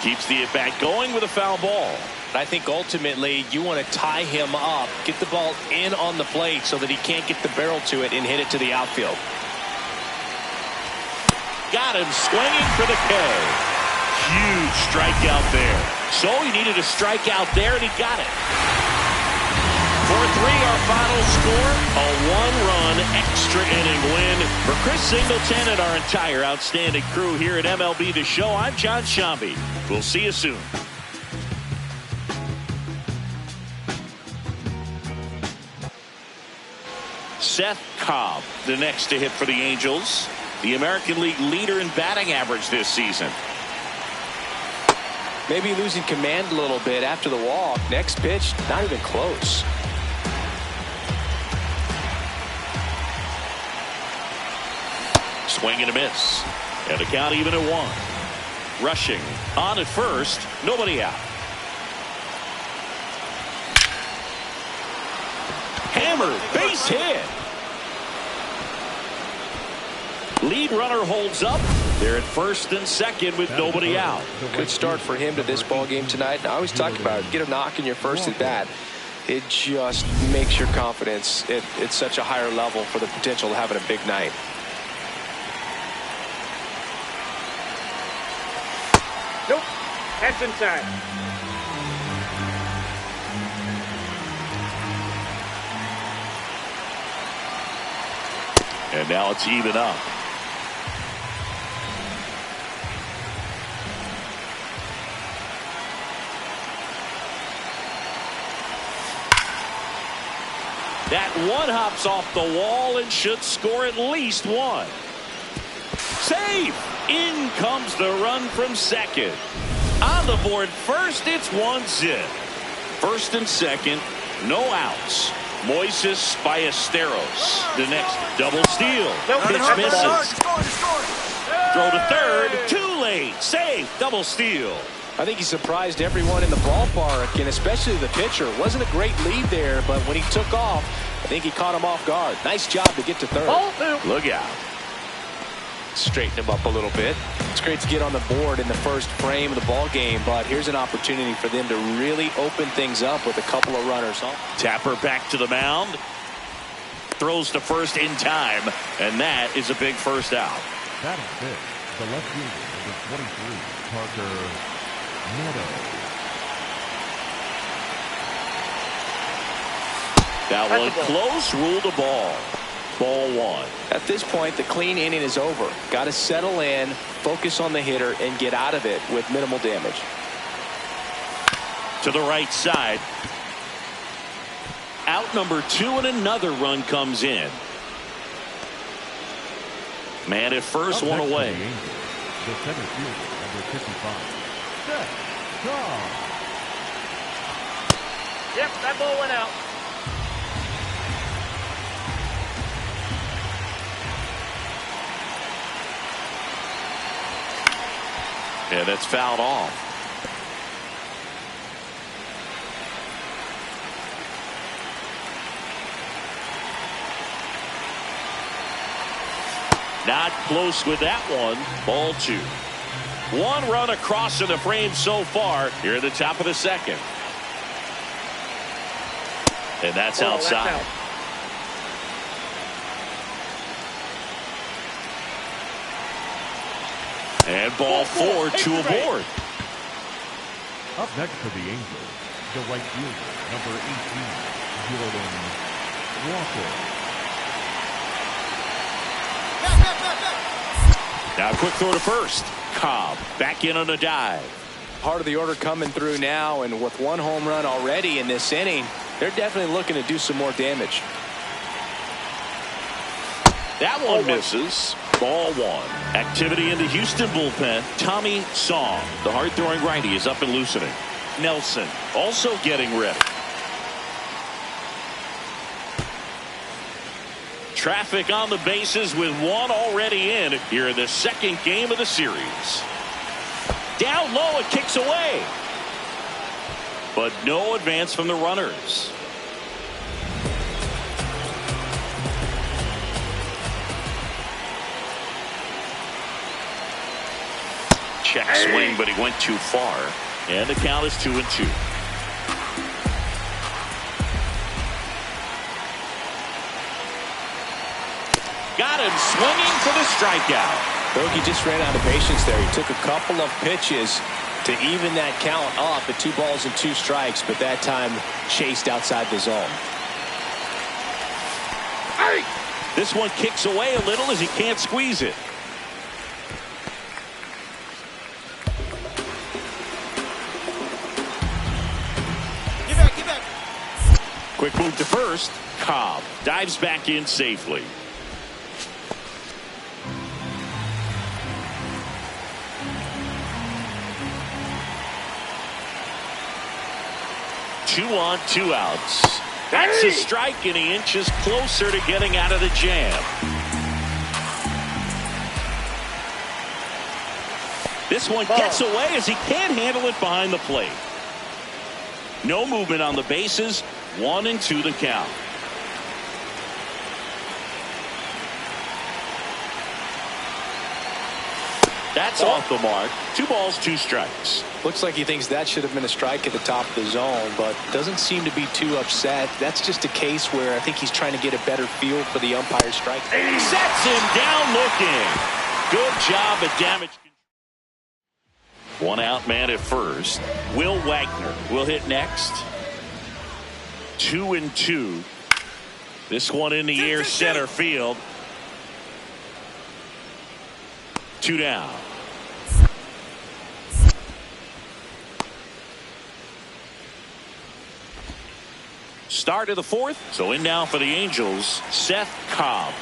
Keeps the at bat going with a foul ball. I think ultimately you want to tie him up, get the ball in on the plate so that he can't get the barrel to it and hit it to the outfield. Got him swinging for the K. Huge strikeout there. So he needed a strikeout there, and he got it. 4-3 our final score. A 1-run extra inning win for Chris Singleton and our entire outstanding crew here at MLB The Show. I'm John Shambi. We'll see you soon. Szen Cobb, the next to hit for the Angels. The American League leader in batting average this season. Maybe losing command a little bit after the walk. Next pitch, not even close. Swing and a miss. And the count even at 1. Rushing on at first. Nobody out. Hammered. Base hit. Lead runner holds up. They're at first and second with nobody out. Good start for him to this ball game tonight. And I always talk about it. Get a knock in your first at bat. It just makes your confidence at such a higher level for the potential of having a big night. Nope. That's inside. And now it's even up. That one hops off the wall and should score at least 1. Save! In comes the run from second. On the board first, it's 1-0. First and second, no outs. Moises Ballesteros, the next double steal. Pitch misses. Throw to third, too late. Save, double steal. I think he surprised everyone in the ballpark, and especially the pitcher. Wasn't a great lead there, but when he took off, I think he caught him off guard. Nice job to get to third. Look out. Straighten him up a little bit. It's great to get on the board in the first frame of the ball game, but here's an opportunity for them to really open things up with a couple of runners. Tapper back to the mound. Throws to first in time, and that is a big first out. That is big. The left fielder, number 23, Parker Meadows. That one close, ruled a ball. Ball 1. At this point, the clean inning is over. Got to settle in, focus on the hitter, and get out of it with minimal damage. To the right side. out number 2, and another run comes in. Man at first, one away. The center fielder, number 55, Szen Cobb. Yep, that ball went out. Yeah, that's fouled off. Not close with that one. Ball 2. 1 run across in the frame so far here at the top of the second. And that's outside. That's out. And ball 4, 2 aboard. Up next for the Angels, the right fielder, number 18, Jordan Walker. Now a quick throw to first. Cobb back in on a dive. Part of the order coming through now, and with 1 home run already in this inning, they're definitely looking to do some more damage. That one misses. Ball 1. Activity in the Houston bullpen. Tommy Song, the hard-throwing righty, is up and loosening. Nelson also getting ready. Traffic on the bases with 1 already in here in the second game of the series. Down low, it kicks away. But no advance from the runners. Check swing, but he went too far. And the count is 2-2. Got him swinging for the strikeout. Bogey just ran out of patience there. He took a couple of pitches to even that count up at 2 balls and 2 strikes, but that time chased outside the zone. Hey! This one kicks away a little as he can't squeeze it. Get back. Quick move to first. Cobb dives back in safely. Two on, 2 outs. That's a strike, and he inches closer to getting out of the jam. This one gets away as he can't handle it behind the plate. No movement on the bases. 1-2 the count. That's off the mark. 2 balls, 2 strikes. Looks like he thinks that should have been a strike at the top of the zone, but doesn't seem to be too upset. That's just a case where I think he's trying to get a better feel for the umpire's strike. And he sets him down looking. Good job at damage control. 1 out, man at first. Will Wagner will hit next. 2-2. This one in the air, center field. 2 down. Start of the 4th. So in now for the Angels, Szen Cobb.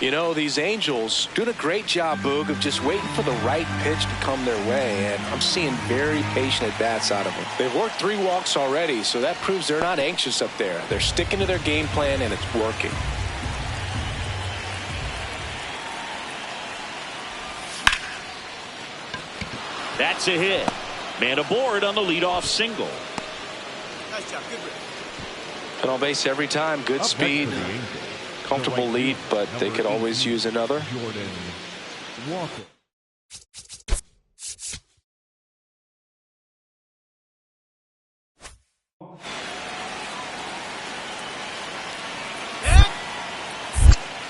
You know, these Angels doing a great job, Boog, of just waiting for the right pitch to come their way, and I'm seeing very patient at-bats out of them. They've worked 3 walks already, so that proves they're not anxious up there. They're sticking to their game plan, and it's working. That's a hit. Man aboard on the leadoff single. Nice job. Good rip. And on base every time. Good speed. Comfortable lead, but they could always use another. Jordan Walker.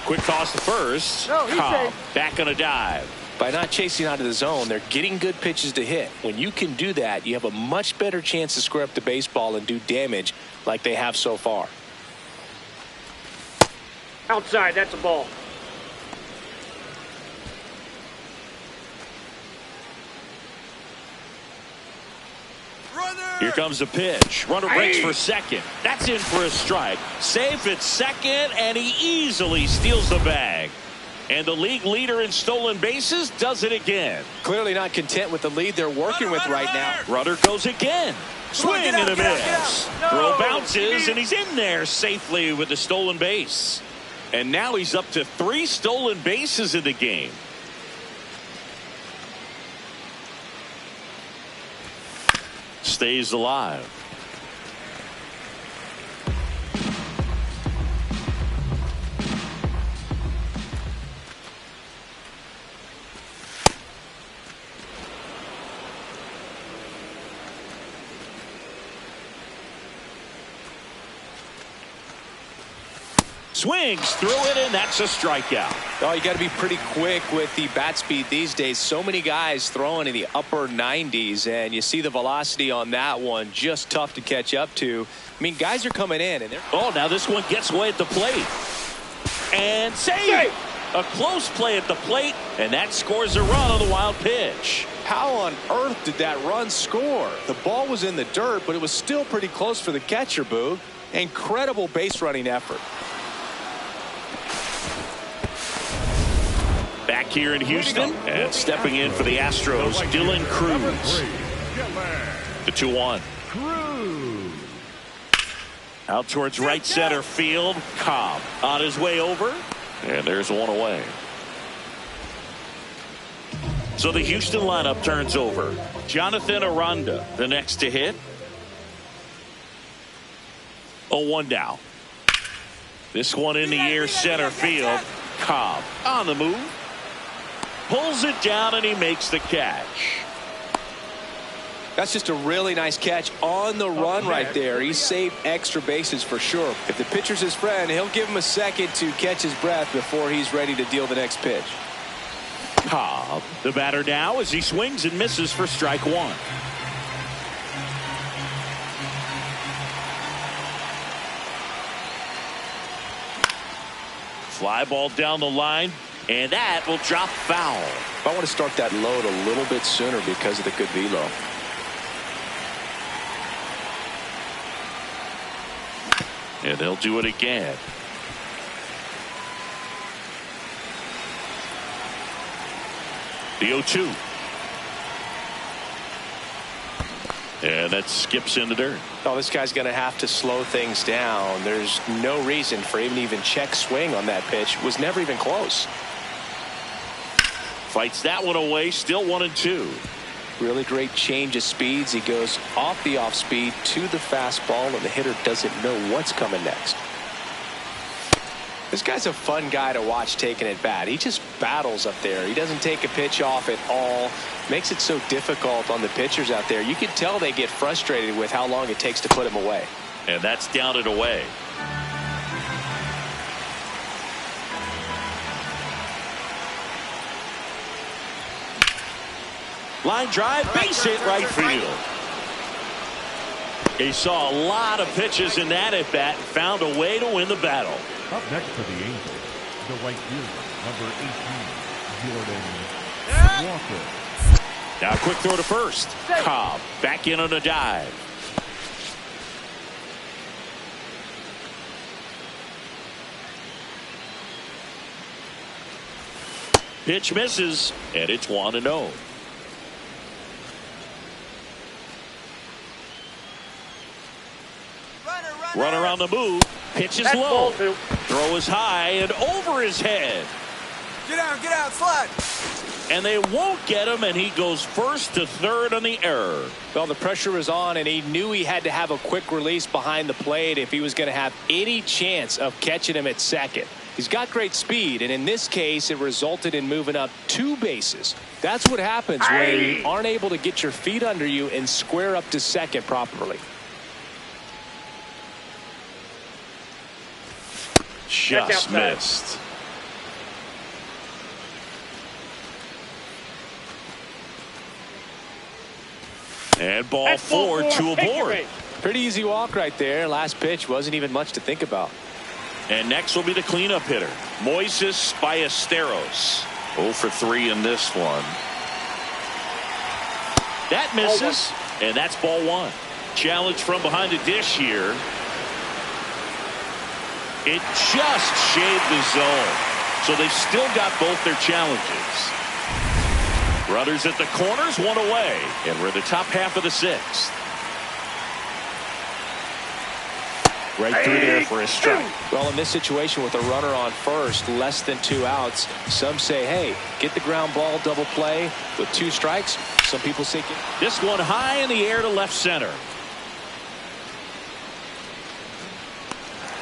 Quick toss to first. Cobb back on a dive. By not chasing out of the zone, they're getting good pitches to hit. When you can do that, you have a much better chance to square up the baseball and do damage like they have so far. Outside, that's a ball. Runner! Here comes the pitch. Runner breaks for second. That's in for a strike. Safe at second, and he easily steals the bag. And the league leader in stolen bases does it again. Clearly not content with the lead they're working with right now. Runner goes again. Swing and a miss. Throw bounces, and he's in there safely with the stolen base. And now he's up to 3 stolen bases in the game. Stays alive. Swings through it, and that's a strikeout. Oh, you got to be pretty quick with the bat speed these days. So many guys throwing in the upper 90s, and you see the velocity on that one. Just tough to catch up to. I mean, guys are coming in, and now this one gets away at the plate. And save! A close play at the plate, and that scores a run on the wild pitch. How on earth did that run score? The ball was in the dirt, but it was still pretty close for the catcher, Boog. Incredible base running effort. Back here in Houston, and stepping in for the Astros, Dylan Cruz. The 2-1. Out towards right center field. Cobb on his way over, and there's one away. So the Houston lineup turns over. Jonathan Aranda, the next to hit. 0-1 now. This one in the air center field. Cobb on the move. Pulls it down, and he makes the catch. That's just a really nice catch on the run right there. He saved extra bases for sure. If the pitcher's his friend, he'll give him a second to catch his breath before he's ready to deal the next pitch. Cobb, the batter now, as he swings and misses for strike 1. Fly ball down the line, and that will drop foul. I want to start that load a little bit sooner because of the good velo. And they'll do it again. The 0-2. And that skips in the dirt. Oh, this guy's going to have to slow things down. There's no reason for him to even check swing on that pitch. It was never even close. Fights that one away. Still 1-2. Really great change of speeds. He goes off the off speed to the fastball, and the hitter doesn't know what's coming next. This guy's a fun guy to watch taking at bat. He just battles up there. He doesn't take a pitch off at all. Makes it so difficult on the pitchers out there. You can tell they get frustrated with how long it takes to put him away. And that's down and away. Line drive, base hit, right field. He saw a lot of pitches in that at bat and found a way to win the battle. Up next for the Angels, the right fielder, number 18, Jordan Walker. Now a quick throw to first. Cobb back in on a dive. Pitch misses, and it's 1-0. Runner on the move. Pitch is low. Throw is high and over his head. Get out, slide. And they won't get him, and he goes first to third on the error. Well, the pressure was on, and he knew he had to have a quick release behind the plate if he was going to have any chance of catching him at second. He's got great speed, and in this case, it resulted in moving up 2 bases. That's what happens when you aren't able to get your feet under you and square up to second properly. Just missed. And ball 4, 2 aboard. Pretty easy walk right there. Last pitch wasn't even much to think about. And next will be the cleanup hitter, Moises Ballesteros. 0 for 3 in this one. That misses, and that's ball 1. Challenge from behind the dish here. It just shaved the zone. So they've still got both their challenges. Runners at the corners, one away. And we're in the top half of the sixth. Right through there for a strike. Well, in this situation with a runner on first, less than 2 outs, some say, hey, get the ground ball, double play with 2 strikes. Some people say this one high in the air to left center.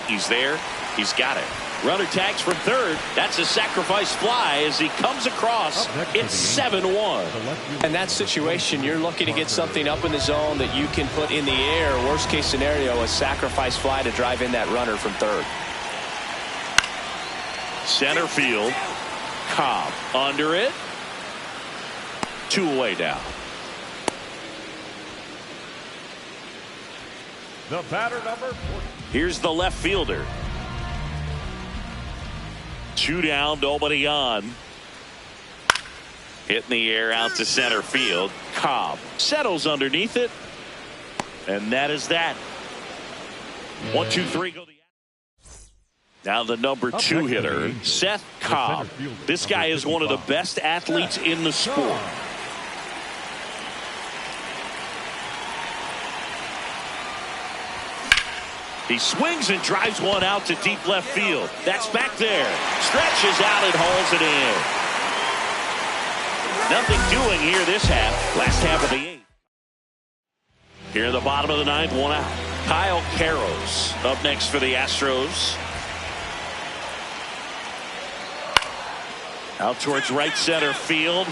He's there. He's got it. Runner tags from third. That's a sacrifice fly as he comes across. It's 7-1. In that situation, you're looking to get something up in the zone that you can put in the air. Worst case scenario, a sacrifice fly to drive in that runner from third. Center field. Cobb under it. 2 away now. The batter number 40. Here's the left fielder. 2 down, nobody on. Hit in the air out to center field. Cobb settles underneath it. And that is that. 1, 2, 3 go. Now the number 2 hitter, Szen Cobb. This guy is one of the best athletes in the sport. He swings and drives one out to deep left field. That's back there. Stretches out and hauls it in. Nothing doing here this half. Last half of the 8th. Here in the bottom of the 9th, 1 out. Kyle Carrows up next for the Astros. Out towards right center field.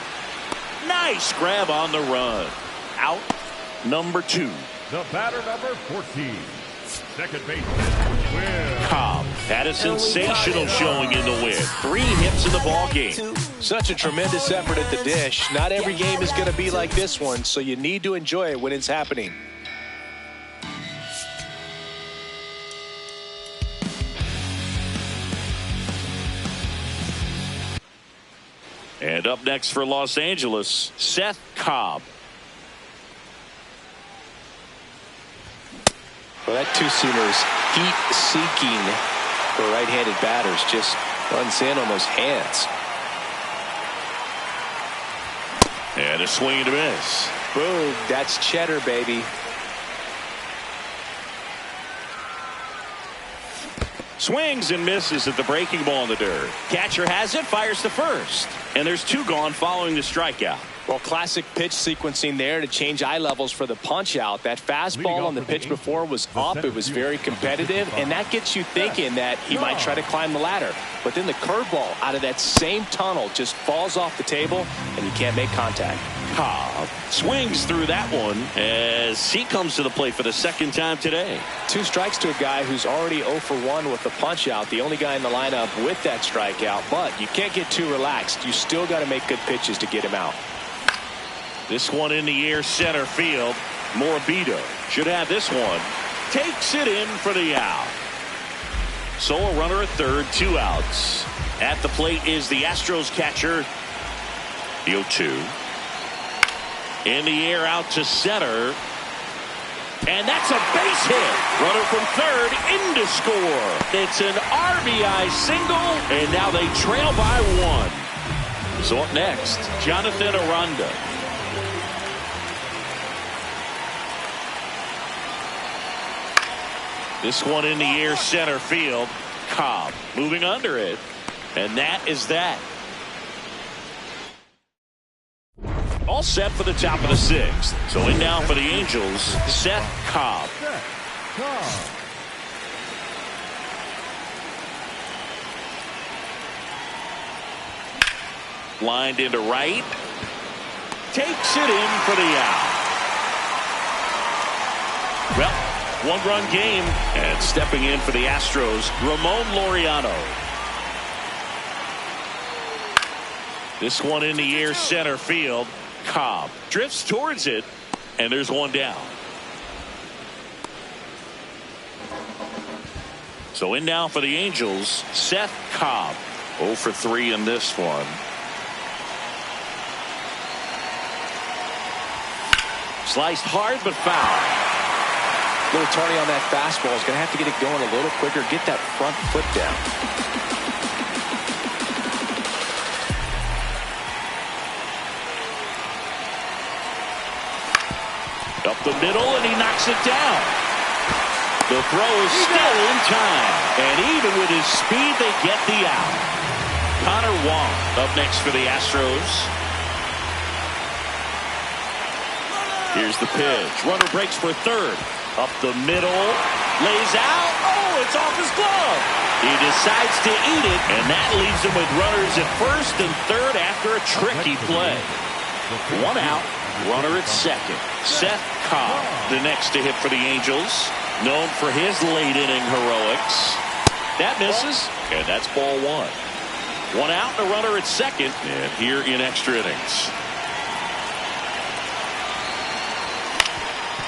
Nice grab on the run. Out number 2. The batter number 14. Second baseman, Will. Cobb had a sensational showing in the win. 3 hits in the ball game. Such a tremendous effort at the dish. Not every game is going to be like this one, so you need to enjoy it when it's happening. And up next for Los Angeles, Szen Cobb. Well, that 2-seamer's heat-seeking for right-handed batters. Just runs in on those hands. And a swing and a miss. Boom, that's cheddar, baby. Swings and misses at the breaking ball in the dirt. Catcher has it, fires to first. And there's 2 gone following the strikeout. Well, classic pitch sequencing there to change eye levels for the punch out. That fastball on the pitch before was up. It was very competitive, and that gets you thinking that he might try to climb the ladder. But then the curveball out of that same tunnel just falls off the table, and you can't make contact. Cobb swings through that one as he comes to the plate for the 2nd time today. 2 strikes to a guy who's already 0 for 1 with the punch out. The only guy in the lineup with that strikeout, but you can't get too relaxed. You still got to make good pitches to get him out. This one in the air center field. Morabito should have this one. Takes it in for the out. So a runner at third, 2 outs. At the plate is the Astros catcher. The 0-2. In the air out to center. And that's a base hit. Runner from third in to score. It's an RBI single. And now they trail by 1. So up next, Jonathan Aranda. This one in the air center field. Cobb moving under it. And that is that. All set for the top of the 6th. So in now for the Angels, Szen Cobb. Lined into right. Takes it in for the out. Well, 1-run game. And stepping in for the Astros, Ramon Laureano. This one in the air center field. Cobb drifts towards it, and there's 1 down. So in now for the Angels, Szen Cobb. 0 for 3 in this one. Sliced hard but foul. Little turning on that fastball. Is going to have to get it going a little quicker. Get that front foot down. Up the middle, and he knocks it down. The throw is still in time. And even with his speed, they get the out. Connor Wong up next for the Astros. Here's the pitch. Runner breaks for third. Up the middle. Lays out. Oh, it's off his glove. He decides to eat it, and that leaves him with runners at first and third after a tricky play. One out. Runner at second. Szen Cobb, the next to hit for the Angels. Known for his late inning heroics. That misses, and that's ball one. One out and a runner at second, and here in extra innings.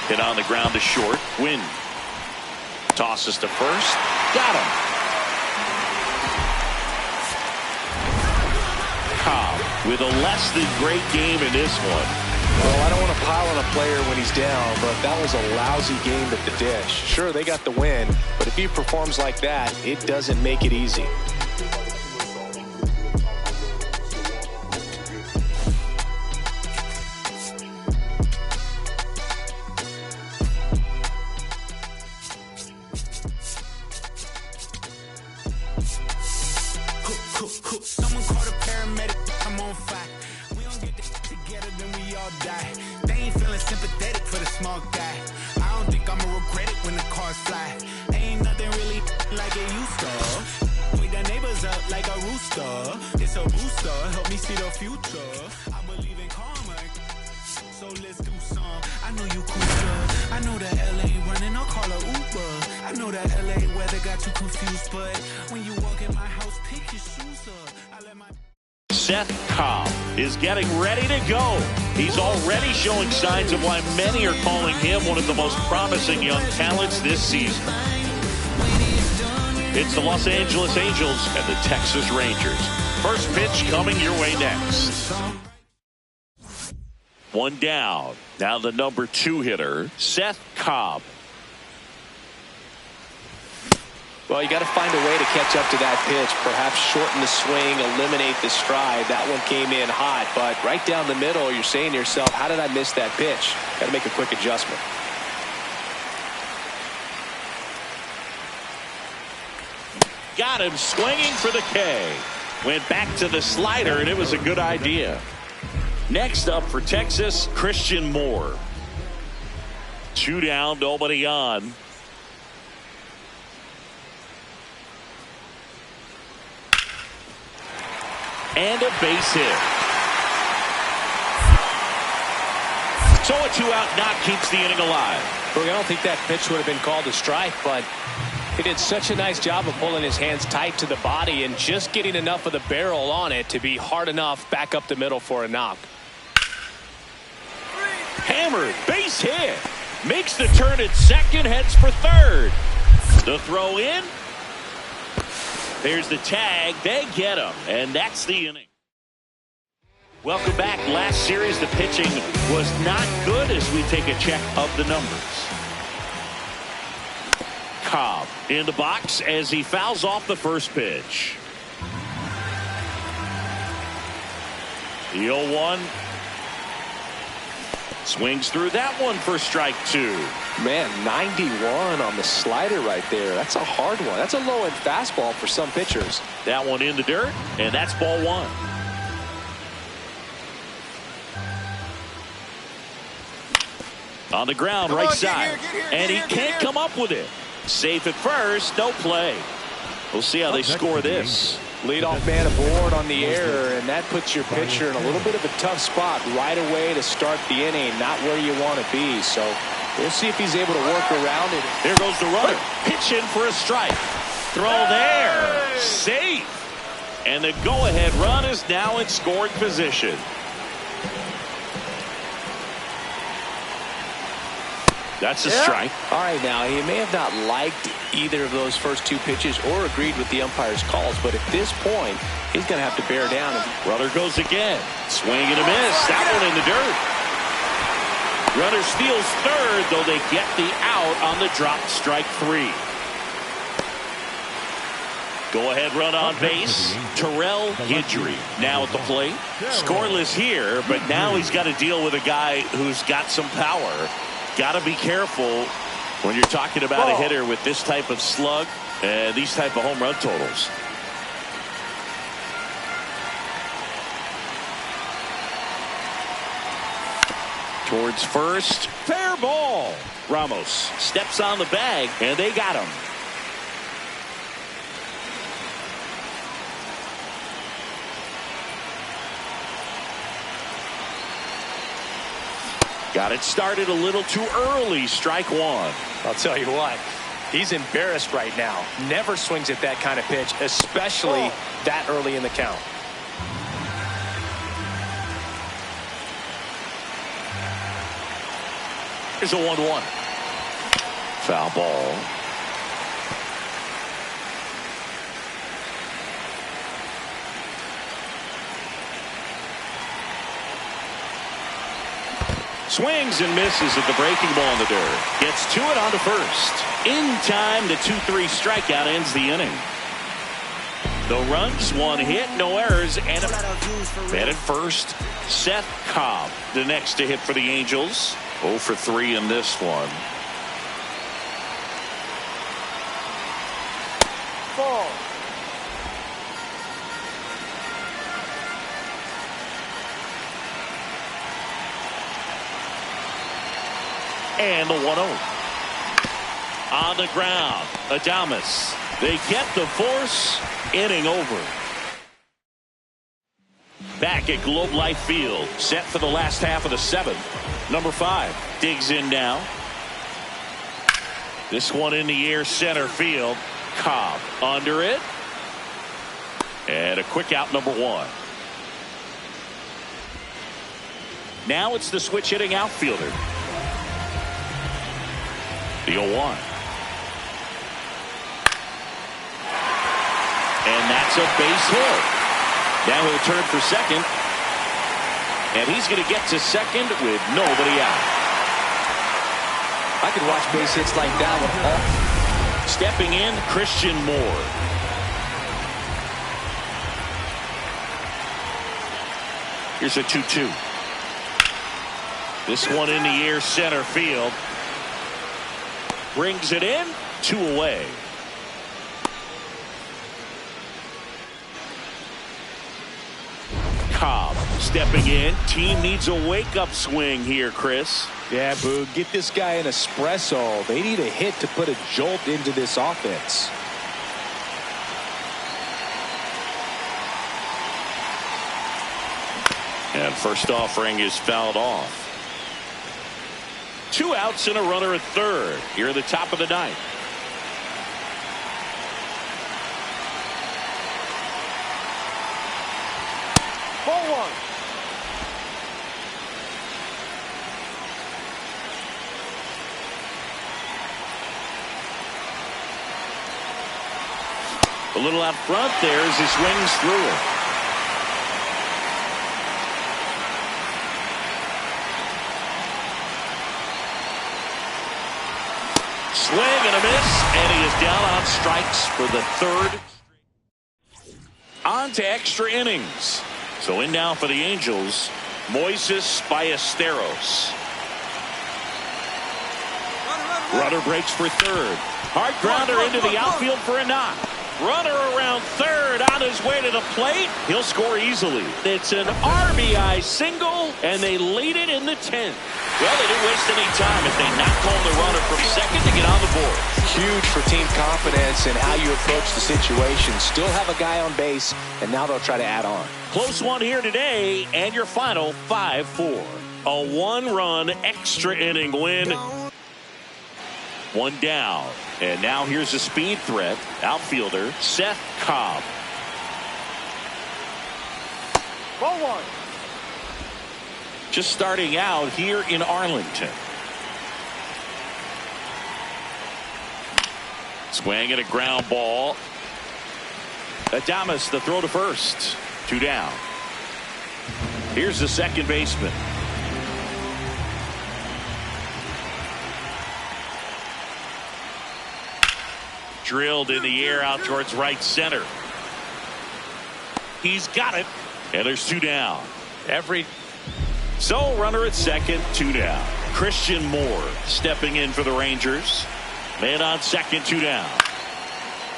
Hit on the ground to short. Win. Tosses to first. Got him. Cobb with a less than great game in this one. Well, I don't want to pile on a player when he's down, but that was a lousy game at the dish. Sure, they got the win, but if he performs like that, it doesn't make it easy. Someone call the paramedic. I'm on fire. We don't get this together, then we all die. They ain't feeling sympathetic for the small guy. I don't think I'ma regret it when the cars fly. Ain't nothing really like it used to. Wake the neighbors up like a rooster. It's a booster, help me see the future. I believe in karma, so let's do some. I know you cool, I know that LA running, I'll call a Uber. I know that LA weather got you confused, but when you walk in my house, pick your shoes up. I let my Szen Cobb is getting ready to go. He's already showing signs of why many are calling him one of the most promising young talents this season. It's the Los Angeles Angels and the Texas Rangers. First pitch coming your way next. One down. Now the number 2 hitter, Szen Cobb. Well, you got to find a way to catch up to that pitch. Perhaps shorten the swing, eliminate the stride. That one came in hot, but right down the middle, you're saying to yourself, how did I miss that pitch? Got to make a quick adjustment. Got him swinging for the K. Went back to the slider, and it was a good idea. Next up for Texas, Christian Moore. 2 down, nobody on. And a base hit. So a 2-out knock keeps the inning alive. Look, I don't think that pitch would have been called a strike, but he did such a nice job of pulling his hands tight to the body and just getting enough of the barrel on it to be hard enough back up the middle for a knock. Hammered, base hit. Makes the turn at second, heads for third. The throw in. There's the tag. They get him, and that's the inning. Welcome back. Last series, the pitching was not good as we take a check of the numbers. Cobb in the box as he fouls off the first pitch. The 0-1. Swings through that one for strike 2. Man, 91 on the slider right there. That's a hard one. That's a low-end fastball for some pitchers. That one in the dirt, and that's ball 1. On the ground, right side. And he can't come up with it. Safe at first, no play. We'll see how they score this. Leadoff man aboard on the error, and that puts your pitcher in a little bit of a tough spot right away to start the inning, not where you want to be. So we'll see if he's able to work around it. There goes the runner. Pitch in for a strike. Throw there. Safe. And the go-ahead run is now in scoring position. That's a strike. All right, now, he may have not liked either of those first 2 pitches or agreed with the umpire's calls, but at this point, he's going to have to bear down. Runner goes again. Swing and a miss. That one in the dirt. Runner steals third, though they get the out on the drop, strike 3. Go-ahead run on base. Terrell Guidry now at the plate. Scoreless here, but now he's got to deal with a guy who's got some power. Got to be careful when you're talking about a hitter with this type of slug and these type of home run totals. Towards first. Fair ball. Ramos steps on the bag, and they got him. Got it started a little too early. Strike 1. I'll tell you what, he's embarrassed right now. Never swings at that kind of pitch, especially that early in the count. Here's a 1-1. Foul ball. Swings and misses at the breaking ball in the dirt. Gets to it on to first. In time, the 2-3 strikeout ends the inning. No runs, 1 hit, no errors, and a man at first. Szen Cobb, the next to hit for the Angels. 0 for 3 in this one. Ball. And the 1-0. On the ground, Adames. They get the force. Inning over. Back at Globe Life Field, set for the last half of the 7th. Number 5 digs in now. This one in the air, center field. Cobb under it. And a quick out, number 1. Now it's the switch hitting outfielder. The 0-1. And that's a base hit. Now he'll turn for second. And he's going to get to second with nobody out. I could watch base hits like that one. Stepping in, Christian Moore. Here's a 2-2. This one in the air, center field. Brings it in, 2 away. Cobb stepping in. Team needs a wake-up swing here, Chris. Yeah, Boog, get this guy an espresso. They need a hit to put a jolt into this offense. And first offering is fouled off. 2 outs and a runner at third. Here at the top of the 9th. Ball 1. A little out front there as he swings through it. Swing and a miss, and he is down on strikes for the 3rd. On to extra innings. So in now for the Angels, Moises Ballesteros. Runner breaks for third. Hard grounder into the outfield for a knock. Runner around third on his way to the plate. He'll score easily. It's an RBI single, and they lead it in the 10th. Well, they didn't waste any time as they knocked home the runner from second to get on the board. Huge for team confidence and how you approach the situation. Still have a guy on base, and now they'll try to add on. Close one here today, and your final 5-4. A 1-run extra inning win. 1 down. And now here's a speed threat. Outfielder Szen Cobb. Ball 1. Just starting out here in Arlington. Swing at a ground ball. Adames the throw to first. 2 down. Here's the second baseman. Drilled in the air out towards right center. He's got it. And there's 2 down. So runner at second, 2 down. Christian Moore stepping in for the Rangers. Man on second, 2 down.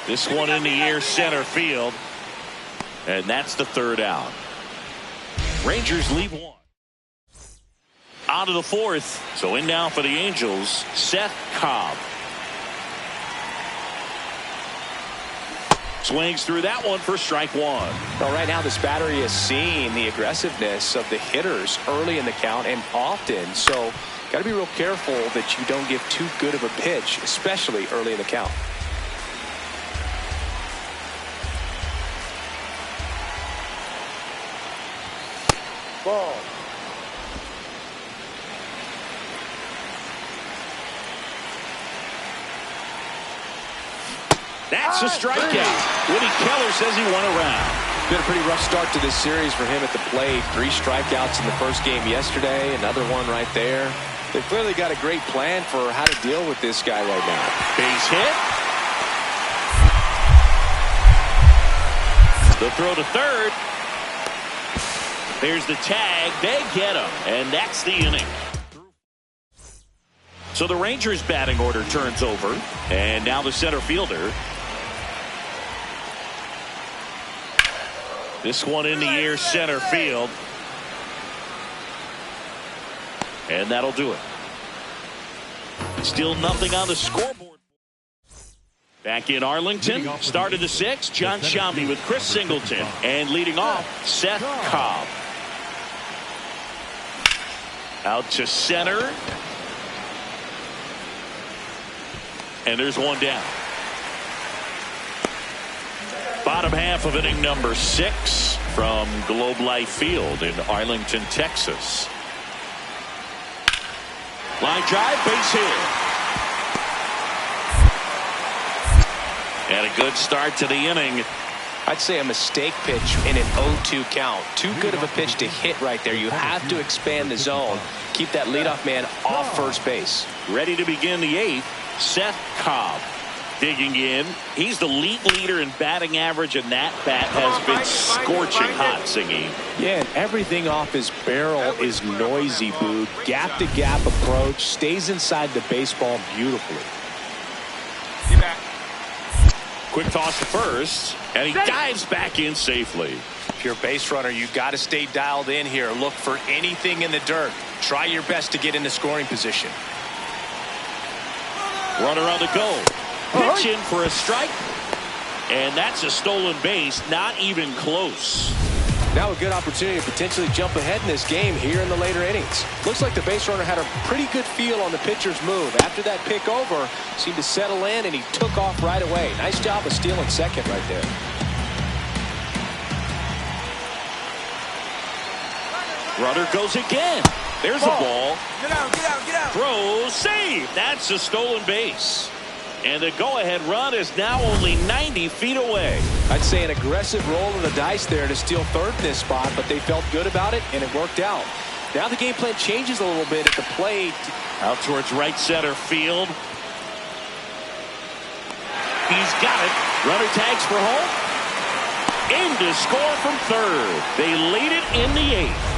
This one in the air center field. And that's the 3rd out. Rangers leave 1. On to the 4th. So in now for the Angels, Szen Cobb. Swings through that one for strike 1. Well, right now this battery is seeing the aggressiveness of the hitters early in the count and often. So got to be real careful that you don't give too good of a pitch, especially early in the count. Ball. That's a strikeout. Woody Keller says he won a round. Been a pretty rough start to this series for him at the plate. 3 strikeouts in the first game yesterday. Another one right there. They've clearly got a great plan for how to deal with this guy right now. Base hit. The throw to third. There's the tag. They get him. And that's the inning. So the Rangers batting order turns over. And now the center fielder. This one in the air center field. And that'll do it. Still nothing on the scoreboard. Back in Arlington. Started the 6th. John Shambi with Chris Singleton. And leading off, Szen Cobb. Out to center. And there's 1 down. Bottom half of inning number 6 from Globe Life Field in Arlington, Texas. Line drive, base hit. And a good start to the inning. I'd say a mistake pitch in an 0-2 count. Too good of a pitch to hit right there. You have to expand the zone. Keep that leadoff man off first base. Ready to begin the 8th. Szen Cobb digging in. He's the league leader in batting average, and that bat has been scorching hot, Singy. Yeah, and everything off his barrel is noisy, Boog. Gap-to-gap approach, stays inside the baseball beautifully. Get back. Quick toss to first, and he dives back in safely. If you're a base runner, you got to stay dialed in here. Look for anything in the dirt. Try your best to get into scoring position. Runner on the go. Pitch in for a strike. And that's a stolen base. Not even close. Now a good opportunity to potentially jump ahead in this game here in the later innings. Looks like the base runner had a pretty good feel on the pitcher's move. After that pick over, seemed to settle in, and he took off right away. Nice job of stealing second right there. Runner goes again. There's a ball. Get out, get out, get out. Throw, save. That's a stolen base. And the go-ahead run is now only 90 feet away. I'd say an aggressive roll of the dice there to steal third in this spot, but they felt good about it, and it worked out. Now the game plan changes a little bit at the plate. Out towards right center field. He's got it. Runner tags for home. In to score from third. They lead it in the 8th.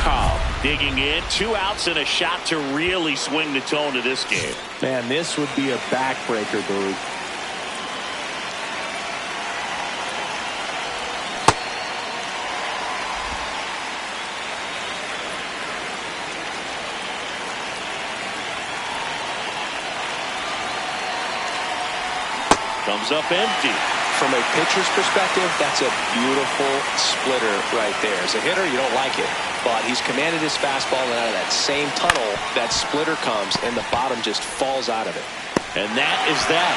Cobb digging in. 2 outs and a shot to really swing the tone of this game. Man, this would be a backbreaker, Boog. Comes up empty. From a pitcher's perspective, that's a beautiful splitter right there. As a hitter, you don't like it, but he's commanded his fastball, and out of that same tunnel, that splitter comes, and the bottom just falls out of it. And that is that.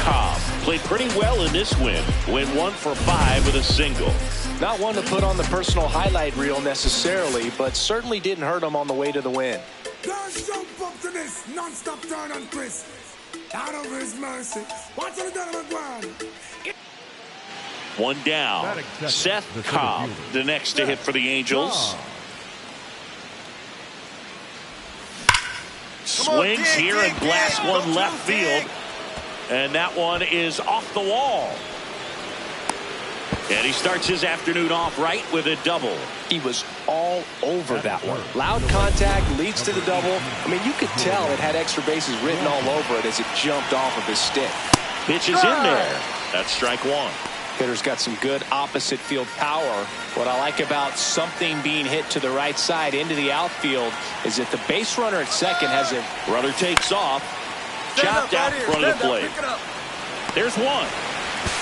Cobb played pretty well in this win. Went 1 for 5 with a single. Not one to put on the personal highlight reel necessarily, but certainly didn't hurt him on the way to the win. Don't jump up to this non-stop turn on Chris. Out of his mercy. Watch what he done on the ground. 1 down. Szen Cobb, the next to hit for the Angels. Swings here and blasts one left field. And that one is off the wall. And he starts his afternoon off right with a double. He was all over that one. Loud contact leads to the double. I mean, you could tell it had extra bases written all over it as it jumped off of his stick. Pitch is in there. That's strike one. Hitter's got some good opposite field power. What I like about something being hit to the right side into the outfield is that the base runner at second has a runner takes off. Chopped out in front of the plate. There's one.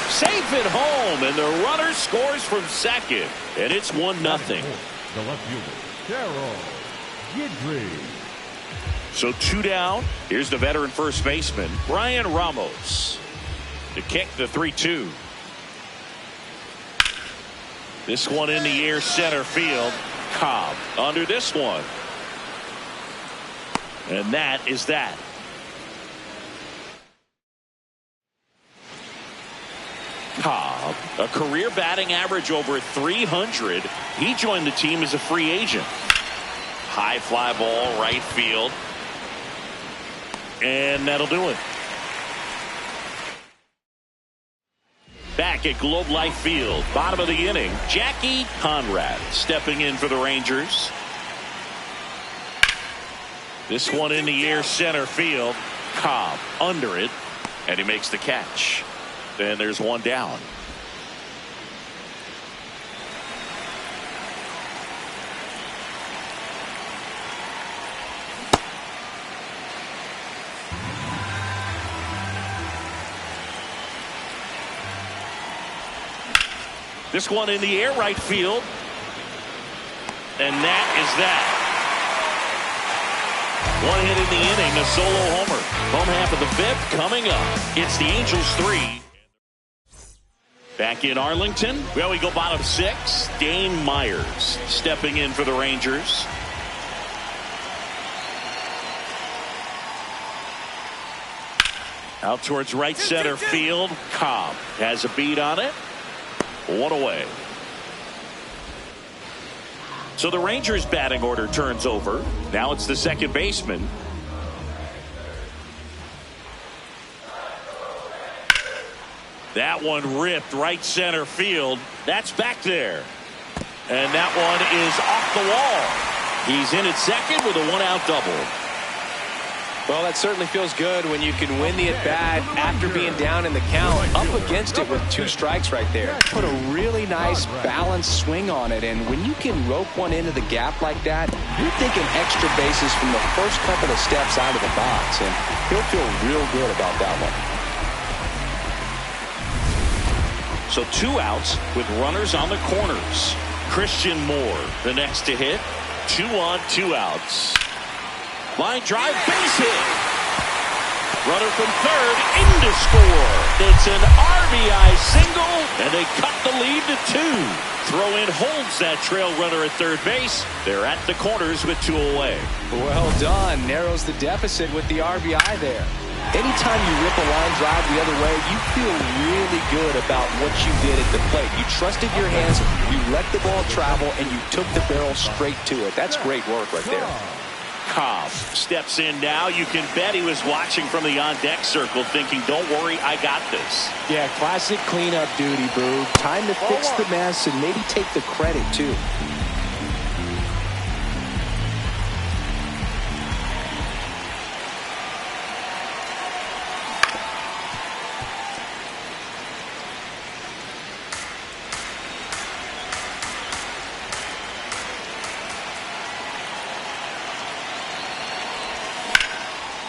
Safe at home, and the runner scores from second, and it's 1-0. The left fielder, Darryl Guidry. So 2 down. Here's the veteran first baseman, Brian Ramos, to kick the 3-2. This one in the air, center field. Cobb under this one, and that is that. Cobb, a career batting average over 300. He joined the team as a free agent. High fly ball, right field. And that'll do it. Back at Globe Life Field, bottom of the inning, Jackie Conrad stepping in for the Rangers. This one in the air, center field. Cobb under it, and he makes the catch. Then there's one down. This one in the air, right field. And that is that. One hit in the inning, a solo homer. Home half of the fifth coming up. It's the Angels 3. Back in Arlington, well, we go bottom 6. Dane Myers stepping in for the Rangers. Out towards right center field. Cobb has a beat on it. One away. So the Rangers batting order turns over. Now it's the second baseman. That one ripped right center field. That's back there. And that one is off the wall. He's in at second with a 1-out double. Well, that certainly feels good when you can win the at-bat after being down in the count, up against it with 2 strikes right there. Put a really nice balanced swing on it, and when you can rope one into the gap like that, you're thinking extra bases from the first couple of steps out of the box, and he'll feel real good about that one. So 2 outs with runners on the corners. Christian Moore, the next to hit. 2 on, 2 outs. Line drive, base hit. Runner from third, in to score. It's an RBI single, and they cut the lead to 2. Throw in holds that trail runner at third base. They're at the corners with 2 away. Well done. Narrows the deficit with the RBI there. Anytime you rip a line drive the other way, you feel really good about what you did at the plate. You trusted your hands, you let the ball travel, and you took the barrel straight to it. That's great work right there. Cobb steps in now. You can bet he was watching from the on-deck circle thinking, don't worry, I got this. Yeah, classic cleanup duty, Boo. Time to fix the mess and maybe take the credit, too.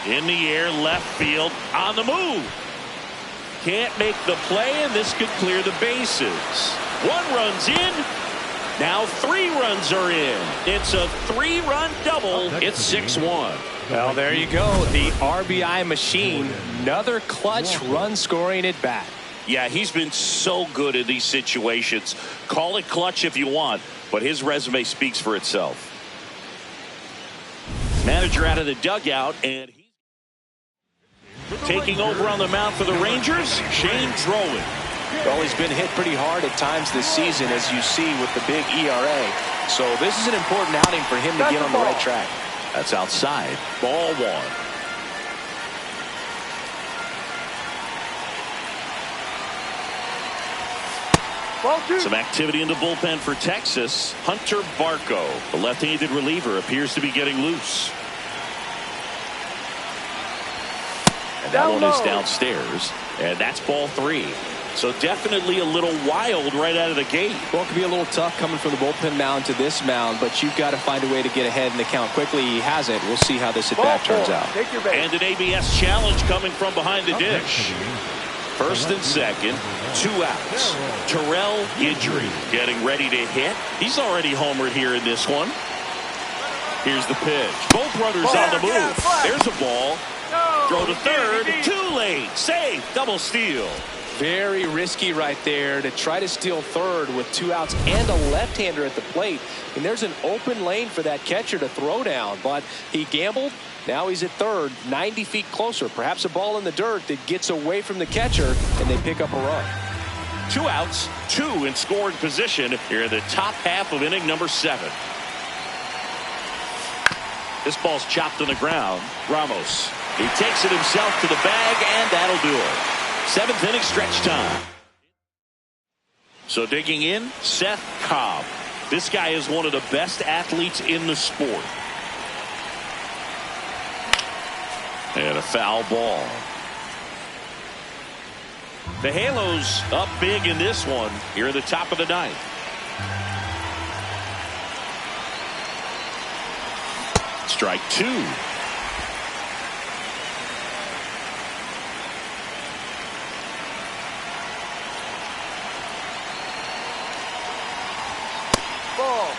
In the air, left field, on the move. Can't make the play, and this could clear the bases. 1 run's in. Now 3 runs are in. It's a 3-run double. It's 6-1. Well, there you go. The RBI machine. Another clutch run scoring at bat. Yeah, he's been so good in these situations. Call it clutch if you want, but his resume speaks for itself. Manager out of the dugout, and he's taking over on the mound for the Rangers, Shane Drowan. Well, he's been hit pretty hard at times this season, as you see with the big ERA. So this is an important outing for him to get on the right track. That's outside. Ball one. Some activity in the bullpen for Texas. Hunter Barco, the left-handed reliever, appears to be getting loose. And that one is downstairs. And that's ball three. So definitely a little wild right out of the gate. Well, it could be a little tough coming from the bullpen mound to this mound, but you've got to find a way to get ahead in the count quickly. He hasn't. We'll see how this at-bat turns out. And an ABS challenge coming from behind the dish. First and second, 2 outs. Terrell Guidry getting ready to hit. He's already homered here in this one. Here's the pitch. Both runners on the move. There's a ball. Throw to third. Too late. Safe. Double steal. Very risky right there to try to steal third with 2 outs and a left-hander at the plate. And there's an open lane for that catcher to throw down, but he gambled. Now he's at third, 90 feet closer. Perhaps a ball in the dirt that gets away from the catcher, and they pick up a run. 2 outs, 2 in scoring position here in the top half of inning number 7. This ball's chopped on the ground. Ramos. He takes it himself to the bag, and that'll do it. 7th inning stretch time. So digging in, Szen Cobb. This guy is one of the best athletes in the sport. And a foul ball. The Halos up big in this one here at the top of the 9th. Strike 2. Ball.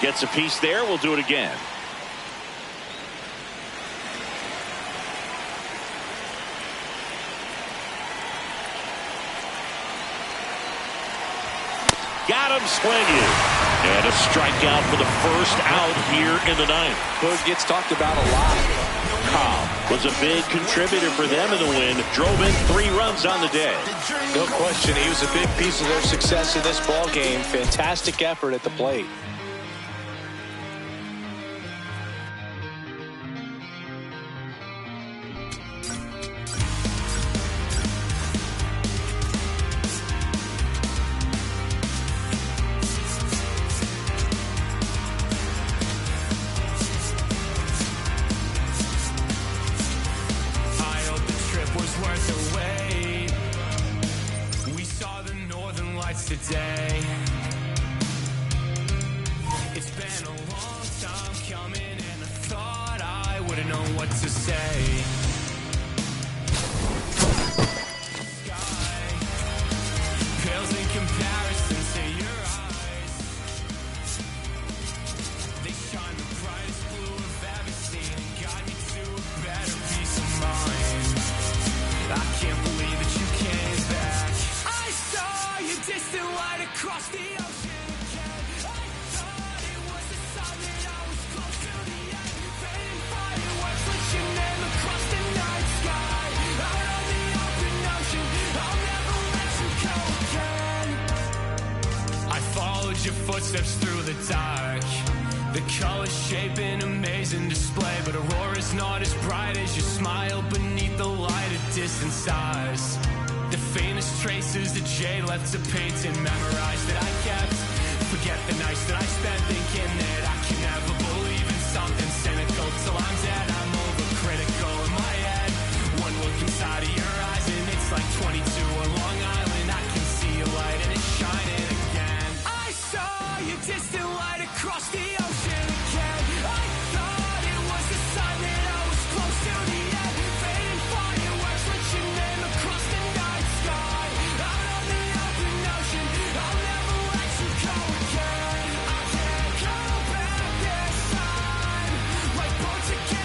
Gets a piece there. We'll do it again. Got him swinging. And a strikeout for the first out here in the 9th. Hood gets talked about a lot. Cobb was a big contributor for them in the win. Drove in 3 runs on the day. No question. He was a big piece of their success in this ball game. Fantastic effort at the plate. Today, it's been a long time coming, and I thought I wouldn't know what to say. Sky pales in comparison to your eyes. They shine the brightest blue I've ever seen and guide me to a better peace of mind. I can't believe that you came back. I saw you distant light across the ocean again. I thought it was a sign that I was close to the end. Fading fireworks, let your name across the night sky. Out on the open ocean, I'll never let you go again. I followed your footsteps through the dark. The colors shape an amazing display, but aurora's not as bright as your smile beneath the light of distant stars. The faintest traces that jade left to paint and memorize that I kept. Forget the nights that I spent thinking that I can never believe in something cynical. Till I'm dead, I'm overcritical in my head. One look inside of your eyes and it's like 22 on Long Island. I can see a light and it's shining again. I saw your distant light across the ocean again. I thought it was a sign that I was close to the end. Fading fireworks, let your name across the night sky. Out on the open ocean, I'll never let you go again. I can't go back this time. Like boats again.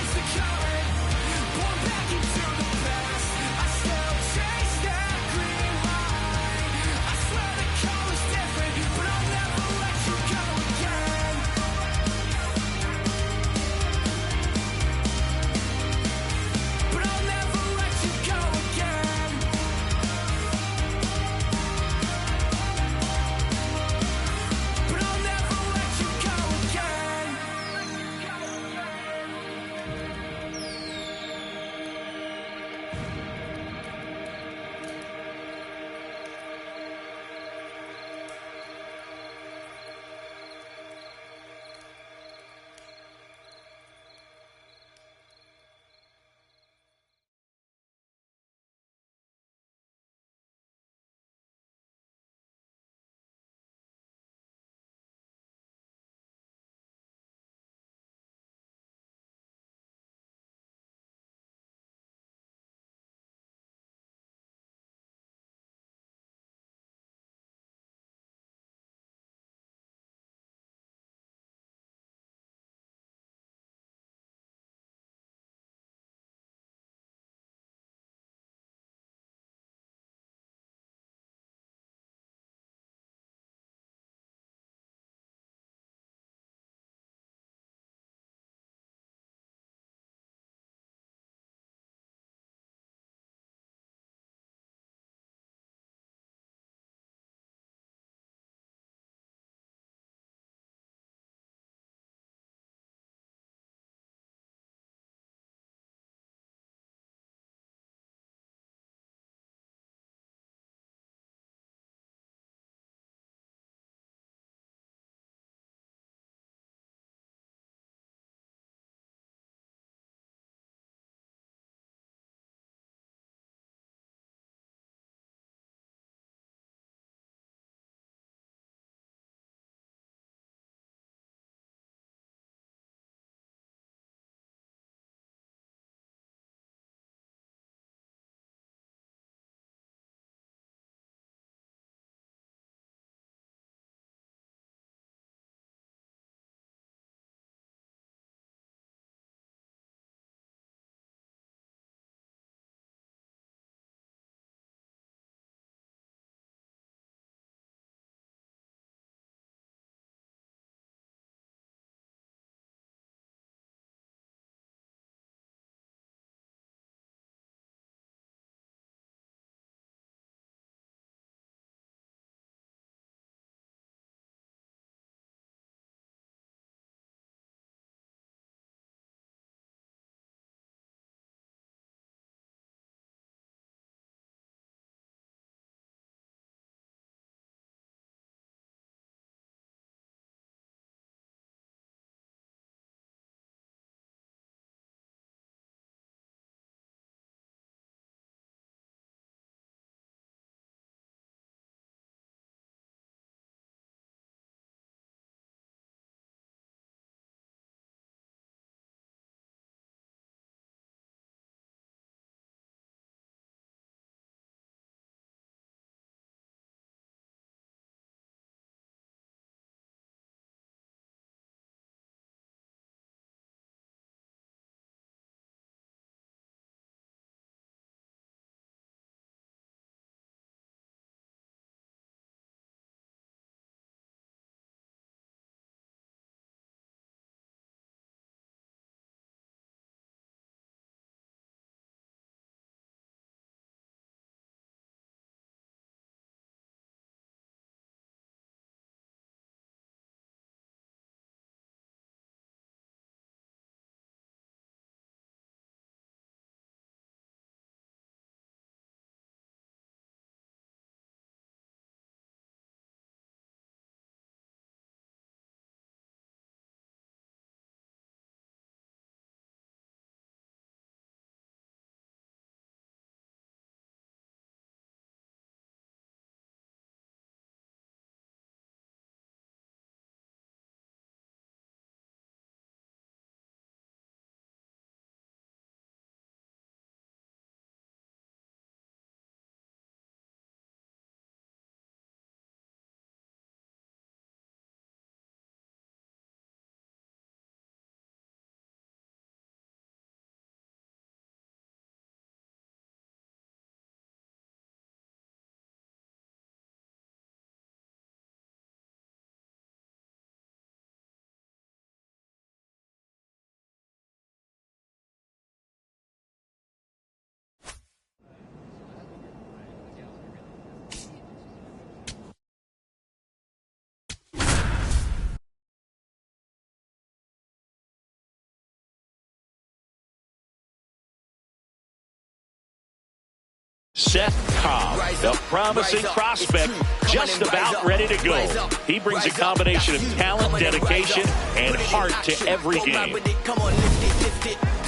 Szen Cobb, the promising prospect, just about ready to go. He brings a combination of talent, dedication, and heart to every game.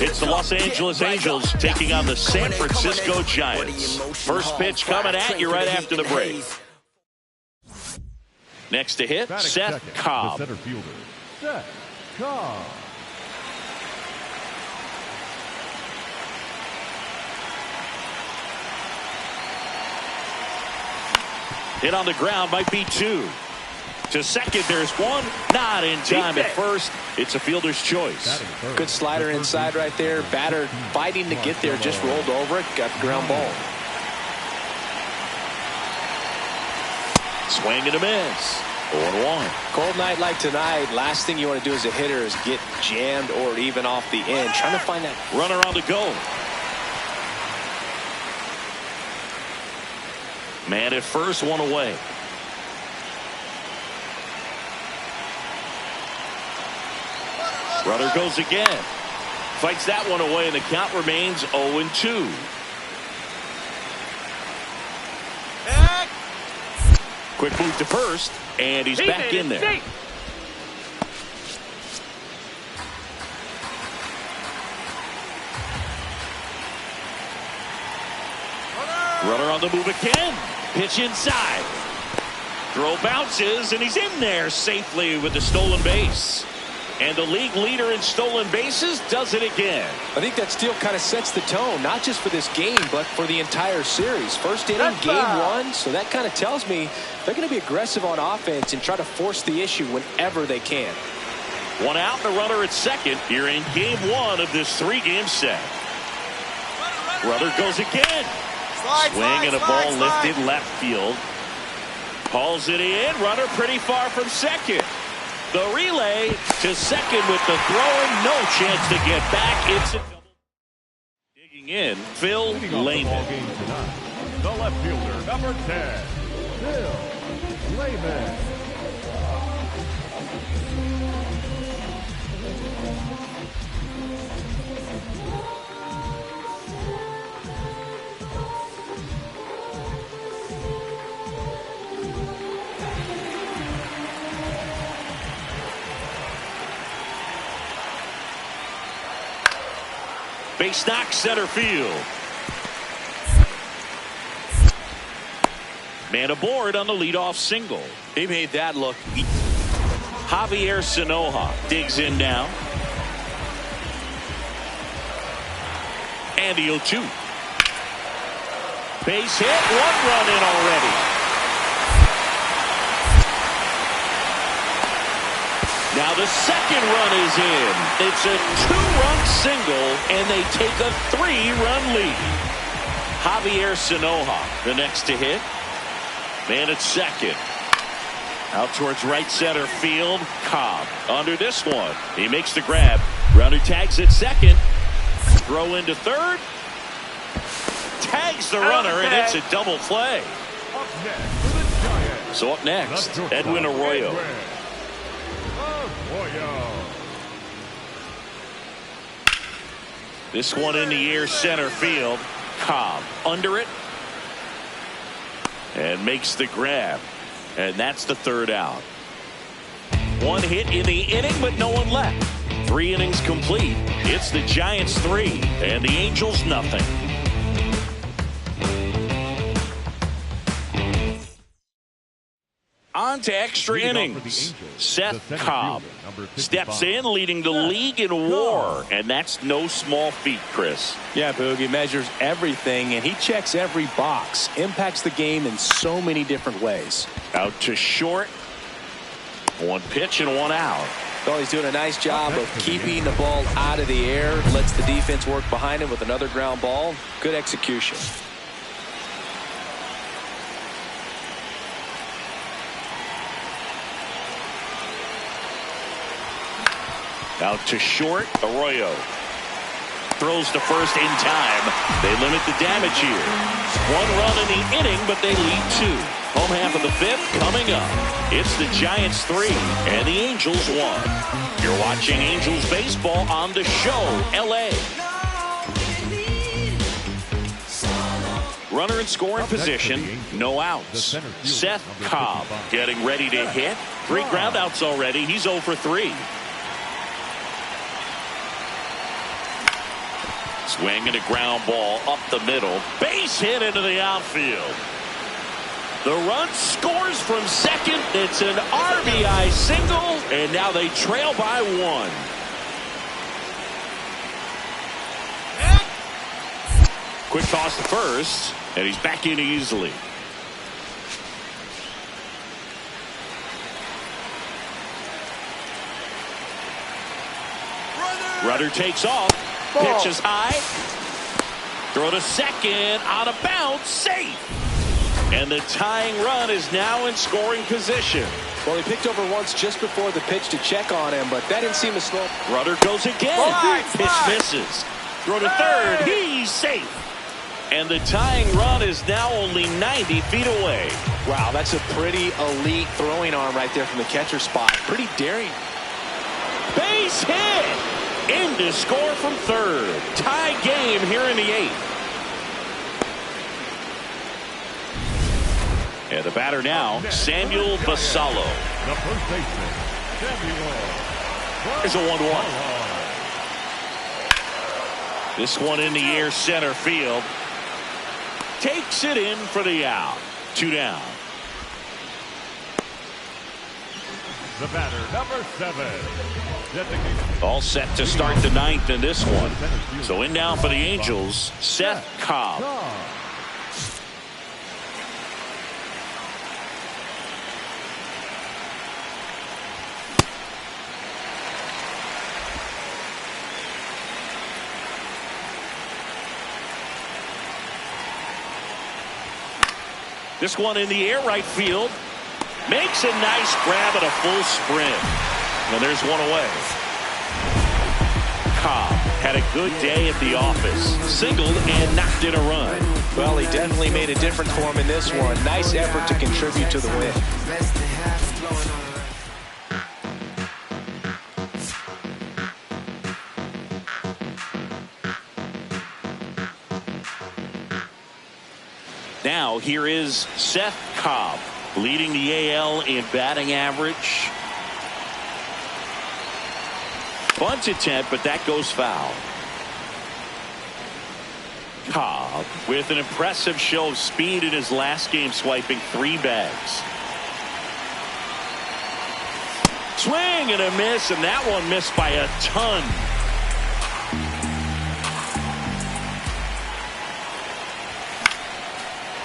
It's the Los Angeles Angels taking on the San Francisco Giants. First pitch coming at you right after the break. Next to hit, Szen Cobb. The center fielder, Szen Cobb. Hit on the ground, might be two. To second, there's one. Not in time at first. It's a fielder's choice. Good slider inside right there. Batter fighting to get there, just rolled over it. Got the ground ball. Swing and a miss. 0-1. Cold night like tonight, last thing you want to do as a hitter is get jammed or even off the end. Trying to find that runner on the go. Man at first, one away. Runner goes again. Fights that one away, and the count remains 0-2. Quick move to first, and he's back in there. Runner on the move again. Pitch inside. Throw bounces, and he's in there safely with the stolen base. And the league leader in stolen bases does it again. I think that steal kind of sets the tone, not just for this game, but for the entire series. First inning, game one, so that kind of tells me they're going to be aggressive on offense and try to force the issue whenever they can. One out, the runner at second here in game one of this three-game set. Runner goes again. Swing and a ball lifted left field. Hauls it in. Runner pretty far from second. The relay to second with the throw and no chance to get back. It's a double. Digging in, Phil Lehman. The left fielder, number 10, Phil Lehman. Base knock, center field. Man aboard on the leadoff single. He made that look. Javier Sinoja digs in now. And the 0-2. Base hit, one run in already. Now the second run is in. It's a two-run single, and they take a three-run lead. Javier Sinoja, the next to hit. Man at second. Out towards right center field. Cobb under this one. He makes the grab. Runner tags at second. Throw into third. Tags the runner, and it's a double play. So up next, Edwin Arroyo. This one in the air, center field. Cobb under it. And makes the grab. And that's the third out. One hit in the inning, but no one left. 3 innings complete. It's the Giants 3 and the Angels nothing. On to extra innings. Szen Cobb steps in, leading the league in WAR, and that's no small feat, Chris. Yeah, Boog, he measures everything, and he checks every box. Impacts the game in so many different ways. Out to short. One pitch and one out. Well, he's doing a nice job of keeping the ball out of the air. Lets the defense work behind him with another ground ball. Good execution. Out to short, Arroyo throws to first in time. They limit the damage here. 1 run in the inning, but they lead 2. Home half of the 5th coming up. It's the Giants 3 and the Angels 1. You're watching Angels baseball on The Show, LA. Runner in scoring position, no outs. Szen Cobb getting ready to hit. 3 groundouts already. He's 0 for 3. Swing and a ground ball up the middle. Base hit into the outfield. The run scores from second. It's an RBI single, and now they trail by 1. Quick toss to first, and he's back in easily. Runner takes off. Pitch is high. Throw to second. On a bounce. Safe. And the tying run is now in scoring position. Well, he picked over once just before the pitch to check on him, but that didn't seem to slow. Runner goes again. Pitch misses. Throw to third. He's safe. And the tying run is now only 90 feet away. Wow, that's a pretty elite throwing arm right there from the catcher spot. Pretty daring. Base hit. In to score from third. Tie game here in the 8th. And the batter now, Samuel Basallo. The first baseman, Samuel. Here's a 1-1. This one in the air, center field. Takes it in for the out. 2 down. The batter, number 7. All set to start the 9th in this one. So in now for the Angels, Szen Cobb. This one in the air, right field. Makes a nice grab at a full sprint. And there's one away. Cobb had a good day at the office. Singled and knocked in a run. Well, he definitely made a difference for him in this one. Nice effort to contribute to the win. Now here is Szen Cobb, leading the AL in batting average. Bunt attempt, but that goes foul. Cobb with an impressive show of speed in his last game, swiping 3 bags. Swing and a miss, and that one missed by a ton.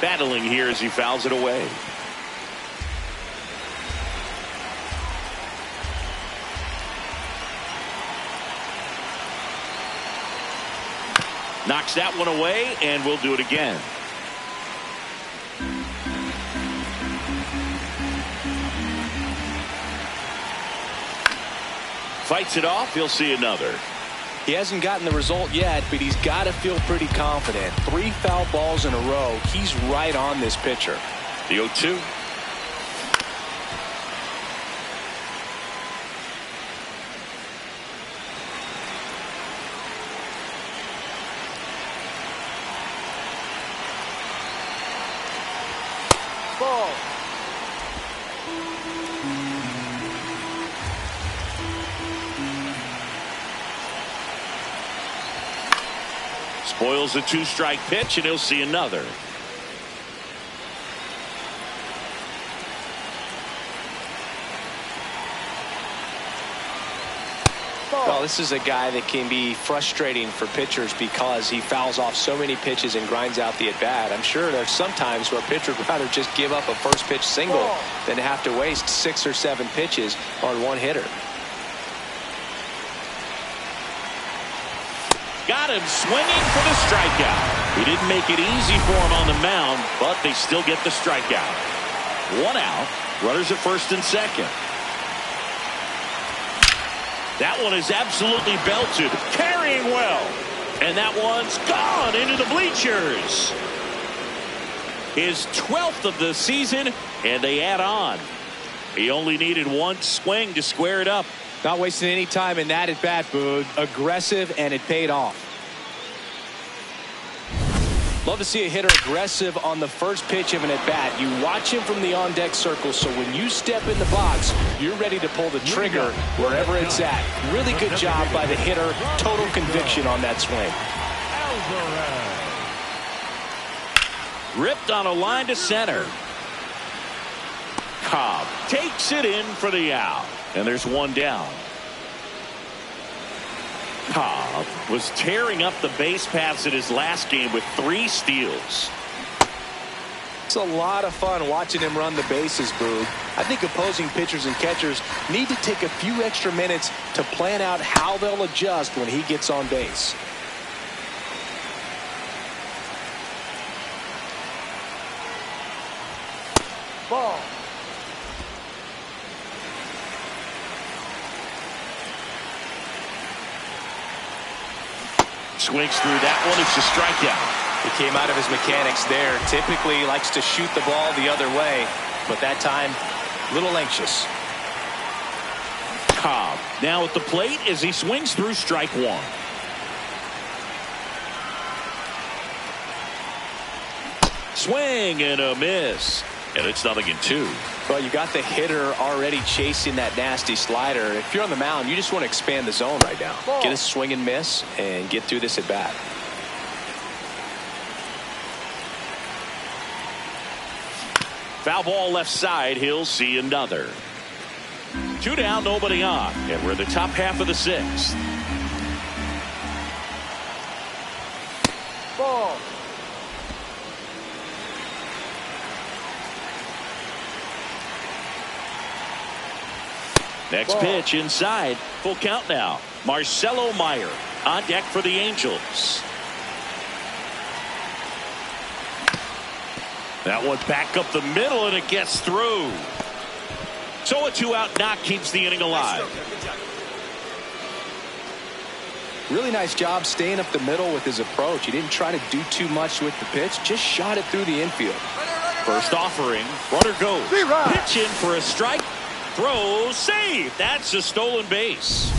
Battling here as he fouls it away. Knocks that one away, and we'll do it again. Fights it off. He'll see another. He hasn't gotten the result yet, but he's got to feel pretty confident. 3 foul balls in a row. He's right on this pitcher. The 0-2. Ball. Spoils a 2-strike pitch, and he'll see another. Well, this is a guy that can be frustrating for pitchers because he fouls off so many pitches and grinds out the at-bat. I'm sure there's some times where a pitcher would rather just give up a first pitch single than have to waste 6 or 7 pitches on one hitter. Got him swinging for the strikeout. He didn't make it easy for him on the mound, but they still get the strikeout. 1 out. Runners at first and second. That one is absolutely belted. Carrying well. And that one's gone into the bleachers. His 12th of the season, and they add on. He only needed 1 swing to square it up. Not wasting any time in that at bat, Boog. Aggressive, and it paid off. Love to see a hitter aggressive on the first pitch of an at-bat. You watch him from the on-deck circle, so when you step in the box, you're ready to pull the trigger wherever it's at. Really good job by the hitter. Total conviction on that swing. Ripped on a line to center. Cobb takes it in for the out. And there's one down. Cobb was tearing up the base paths in his last game with 3 steals. It's a lot of fun watching him run the bases, Boog. I think opposing pitchers and catchers need to take a few extra minutes to plan out how they'll adjust when he gets on base. Ball. Swings through that one. It's a strikeout. He came out of his mechanics there. Typically likes to shoot the ball the other way, but that time a little anxious. Cobb now at the plate as he swings through strike 1. Swing and a miss. And it's 0-2. Well, you got the hitter already chasing that nasty slider. If you're on the mound, you just want to expand the zone right now. Get a swing and miss and get through this at bat. Foul ball left side. He'll see another. 2 down, nobody on. And we're in the top half of the 6th. Ball. Next pitch inside. Full count now. Marcelo Meyer on deck for the Angels. That one back up the middle, and it gets through. So a 2-out knock keeps the inning alive. Really nice job staying up the middle with his approach. He didn't try to do too much with the pitch, just shot it through the infield. First offering, runner goes. Pitch in for a strike. Throw, save. That's a stolen base.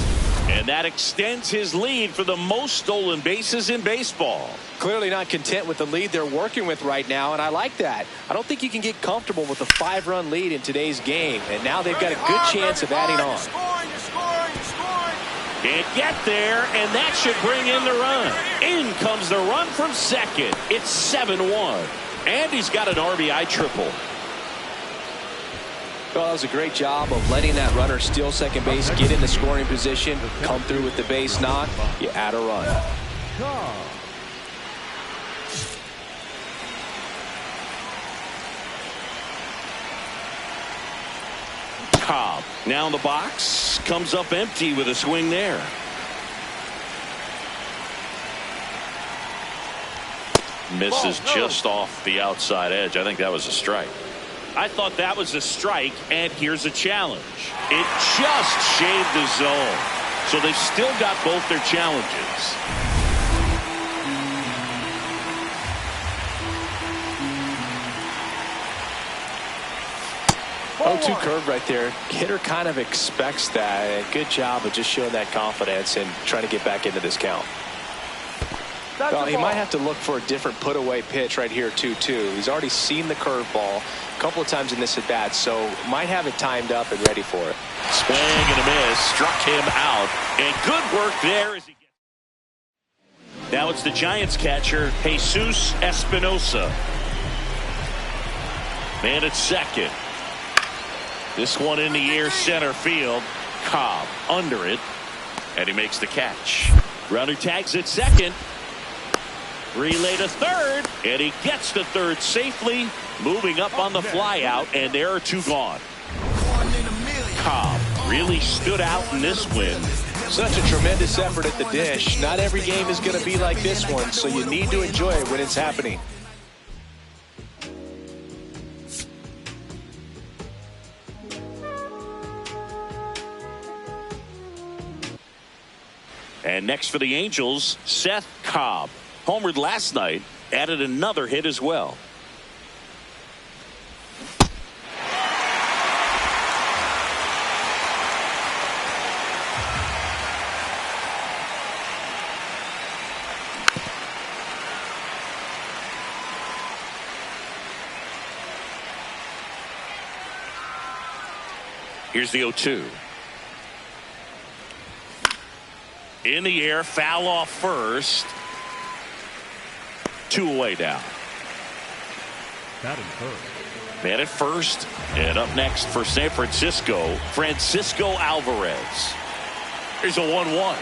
And that extends his lead for the most stolen bases in baseball. Clearly not content with the lead they're working with right now, and I like that. I don't think you can get comfortable with a 5-run lead in today's game, and now they've got a good chance of adding on. Can't get there, and that should bring in the run. In comes the run from second. It's 7-1. And he's got an RBI triple. Well, that was a great job of letting that runner steal second base, get in the scoring position, come through with the base knock. You add a run. Cobb now in the box, comes up empty with a swing there. Misses just off the outside edge. I think that was a strike. I thought that was a strike, and here's a challenge. It just shaved the zone. So they've still got both their challenges. 0-2 curve right there. Hitter kind of expects that. Good job of just showing that confidence and trying to get back into this count. Well, he might have to look for a different put-away pitch right here, 2-2. He's already seen the curveball a couple of times in this at-bat, so might have it timed up and ready for it. Swing and a miss. Struck him out. And good work there. As he gets... Now it's the Giants catcher, Jesus Espinosa. Man at second. This one in the air, center field. Cobb under it. And he makes the catch. Runner tags at second. Relay to third, and he gets to third safely, moving up on the fly out, and there are 2 gone. Cobb really stood out in this win. Such a tremendous effort at the dish. Not every game is going to be like this one, so you need to enjoy it when it's happening. And next for the Angels, Szen Cobb. Homered last night, added another hit as well. Here's the 0-2. In the air, foul off first. 2 away now. Batting first. Man at first. And up next for San Francisco, Francisco Alvarez. Here's a 1-1.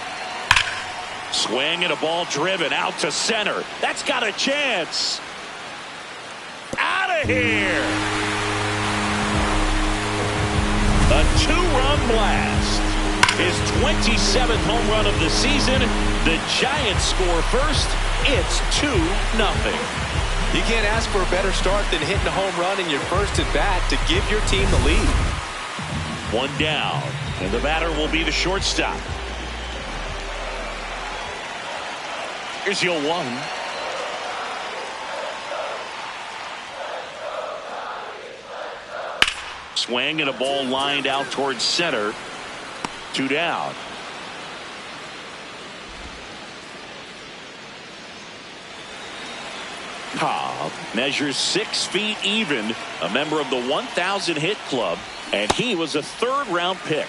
Swing and a ball driven out to center. That's got a chance. Out of here. A 2-run blast. His 27th home run of the season. The Giants score first. It's 2-0. You can't ask for a better start than hitting a home run in your first at bat to give your team the lead. 1 down, and the batter will be the shortstop. Here's the 0-1. Swing and a ball lined out towards center. 2 down. Cobb measures 6 feet even, a member of the 1,000 hit club, and he was a 3rd-round pick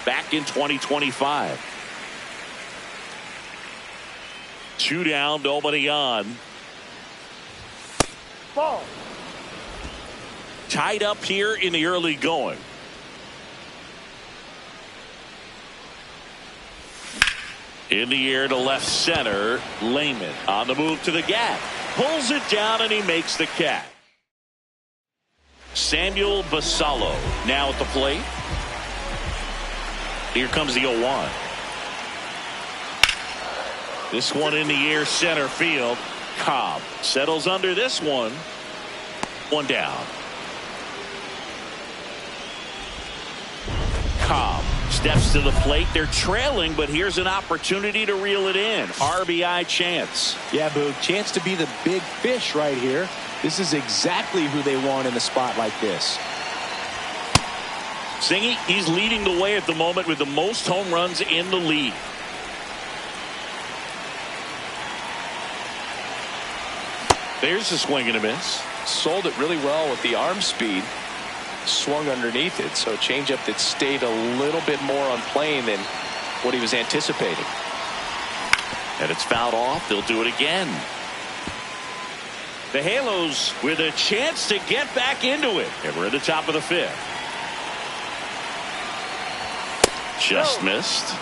back in 2025. 2 down, nobody on. Ball. Tied up here in the early going. In the air to left center. Lehman on the move to the gap. Pulls it down and he makes the catch. Samuel Basallo now at the plate. Here comes the 0-1. This one in the air center field. Cobb settles under this one. 1 down. Cobb steps to the plate. They're trailing, but here's an opportunity to reel it in. RBI chance. Yeah, Boog, chance to be the big fish right here. This is exactly who they want in a spot like this. Zingy, he's leading the way at the moment with the most home runs in the league. There's a swing and a miss. Sold it really well with the arm speed. Swung underneath it, so a changeup that stayed a little bit more on plane than what he was anticipating. And it's fouled off. They'll do it again. The Halos with a chance to get back into it. And we're at the top of the 5th. Just missed.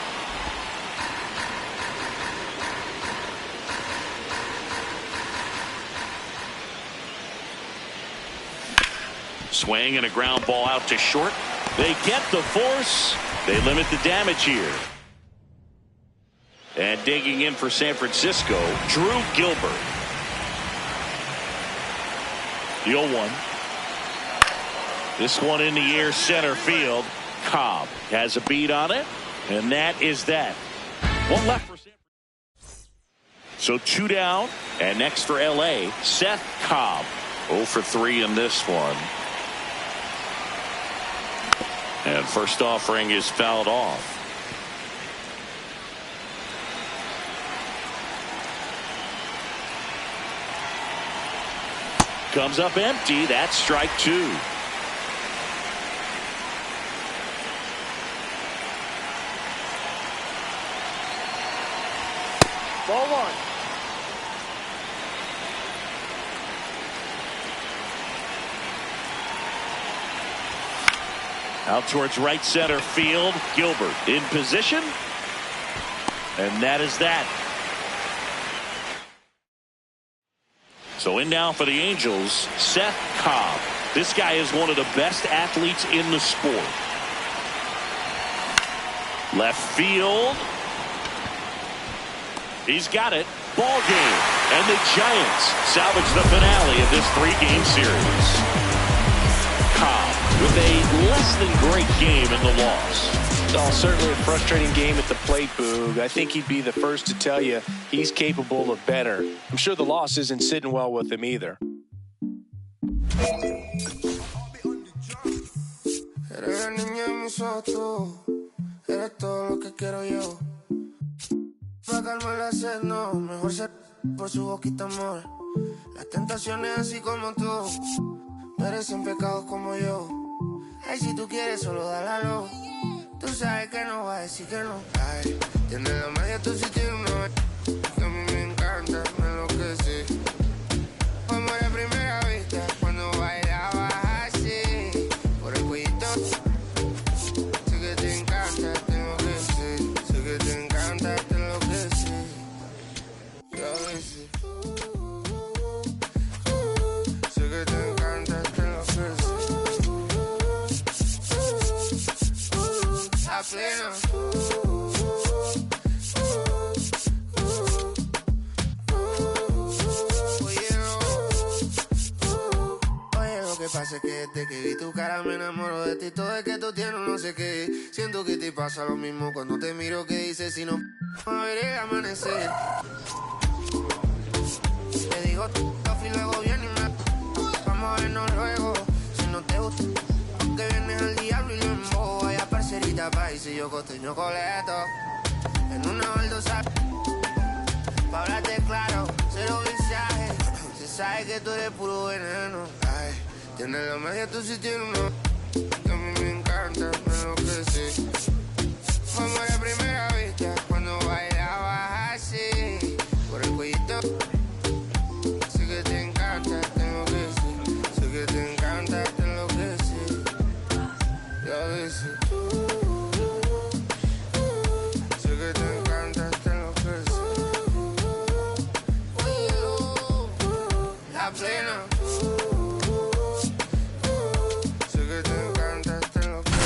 Swing and a ground ball out to short. They get the force. They limit the damage here. And digging in for San Francisco, Drew Gilbert. The 0-1. This one in the air center field. Cobb has a beat on it, and that is that. 1 left for San Francisco. So 2 down, and next for LA, Szen Cobb. 0 for 3 in this one. And first offering is fouled off. Comes up empty. That's strike 2. Ball 1. Out towards right center field. Gilbert in position. And that is that. So in now for the Angels, Szen Cobb. This guy is one of the best athletes in the sport. Left field. He's got it. Ball game. And the Giants salvage the finale of this 3-game series. Cobb with a less than great game in the loss. Oh, certainly a frustrating game at the plate, Boog. I think he'd be the first to tell you he's capable of better. I'm sure the loss isn't sitting well with him either. Ay, si tú quieres, solo dálalo. Tú sabes que no va a decir que no. Ay, tienes la magia, tú sí tienes una. Que a mí me encanta, me enloquece. Como la primera vista, cuando bailabas así. Por el cuellito. Sé que te encanta, te enloquece. Sé que te encanta, te enloquece. Y a veces. Sé que te encanta, te enloquece. A pleno. Oye, lo que pasa es que desde que vi tu cara me enamoro de ti. Todo es que tú tienes no sé qué. Siento que te pasa lo mismo cuando te miro. Que dices si no a ver el amanecer. Te digo y luego viene y me. Vamos a vernos luego. Si no te gusta que vienes al diablo y lo embobo. Vaya parcerita país y yo costeño coleto. En una baldosa. Pa' hablarte claro, cero mensaje. Se sabe que tú eres puro veneno. Ay, tienes la magia, tú sí tienes uno. Que a mí me encanta, me enloquece. Como la primera vista, cuando bailabas así. Por el cuellito. Sé que te encanta, te enloquece. Sé que te encanta, te enloquece. Y a veces. Sé que te encanta, te enloquece. La plena. Sé que te encanta, te enloquece.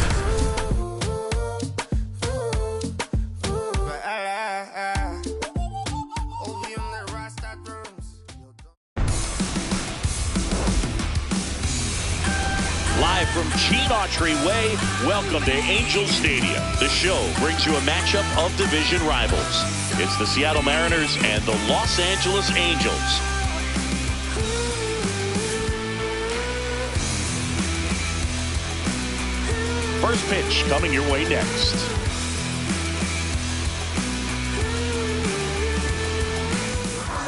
Live from Gene Autry Way, welcome to Angel Stadium. The show brings you a matchup of division rivals. It's the Seattle Mariners and the Los Angeles Angels. First pitch coming your way next.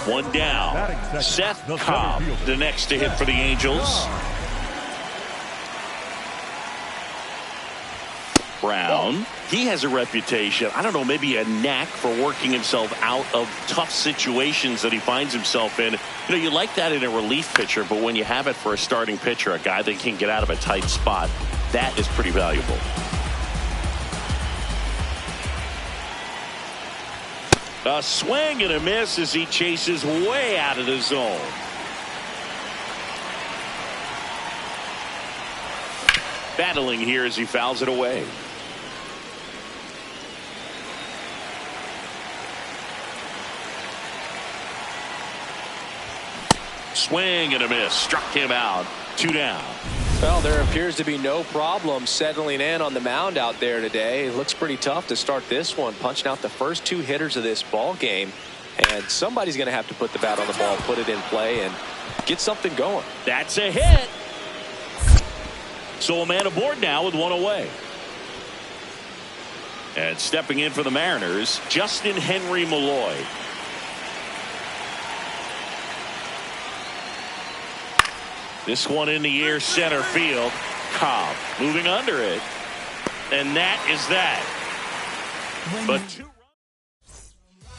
One down. Szen Cobb, the next to hit for the Angels. Brown, he has a reputation, I don't know, maybe a knack for working himself out of tough situations that he finds himself in. You know, you like that in a relief pitcher, but when you have it for a starting pitcher, a guy that can get out of a tight spot, that is pretty valuable. A swing and a miss as he chases way out of the zone. Battling here as he fouls it away. Swing and a miss. Struck him out. 2 down. Well, there appears to be no problem settling in on the mound out there today. It looks pretty tough to start this one, punching out the first 2 hitters of this ball game. And somebody's going to have to put the bat on the ball, put it in play, and get something going. That's a hit. So a man aboard now with 1 away. And stepping in for the Mariners, Justin Henry Malloy. This one in the air, center field. Cobb moving under it. And that is that. But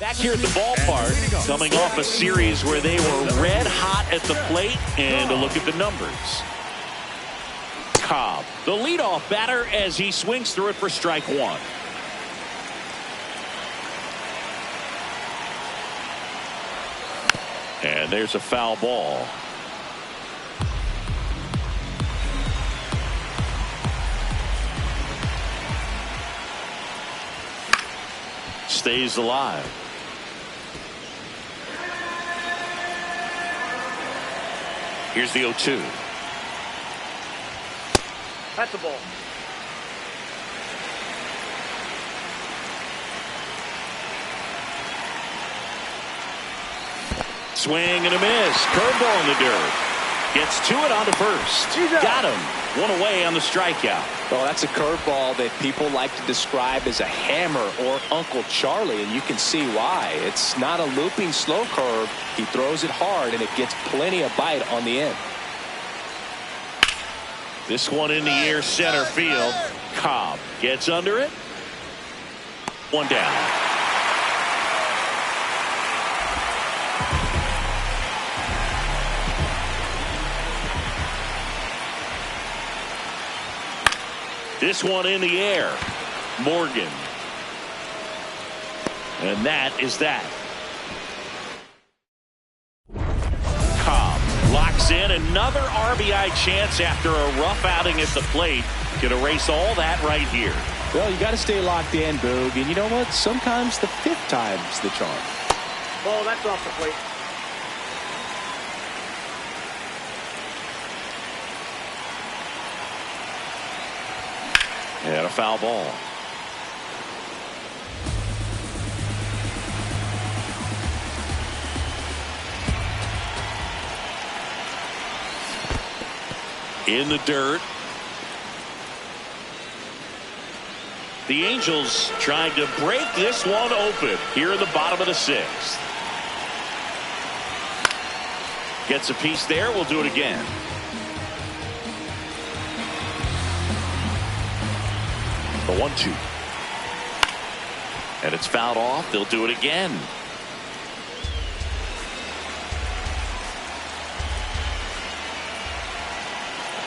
back here at the ballpark, coming off a series where they were red hot at the plate, and a look at the numbers. Cobb, the leadoff batter, as he swings through it for strike 1. And there's a foul ball. Stays alive. Here's the 0-2. That's the ball. Swing and a miss. Curveball in the dirt. Gets to it onto first. Got him. 1 away on the strikeout. Well, that's a curveball that people like to describe as a hammer or Uncle Charlie, and you can see why. It's not a looping slow curve. He throws it hard, and it gets plenty of bite on the end. This one in the air, center field. Cobb gets under it. One down. This one in the air. Morgan. And that is that. Cobb locks in another RBI chance after a rough outing at the plate. Can erase all that right here. Well, you got to stay locked in, Boog. And you know what? Sometimes the fifth time's the charm. Oh, that's off the plate. And a foul ball. In the dirt. The Angels trying to break this one open here in the bottom of the sixth. Gets a piece there. We'll do it again. The 1-2. And it's fouled off. They'll do it again.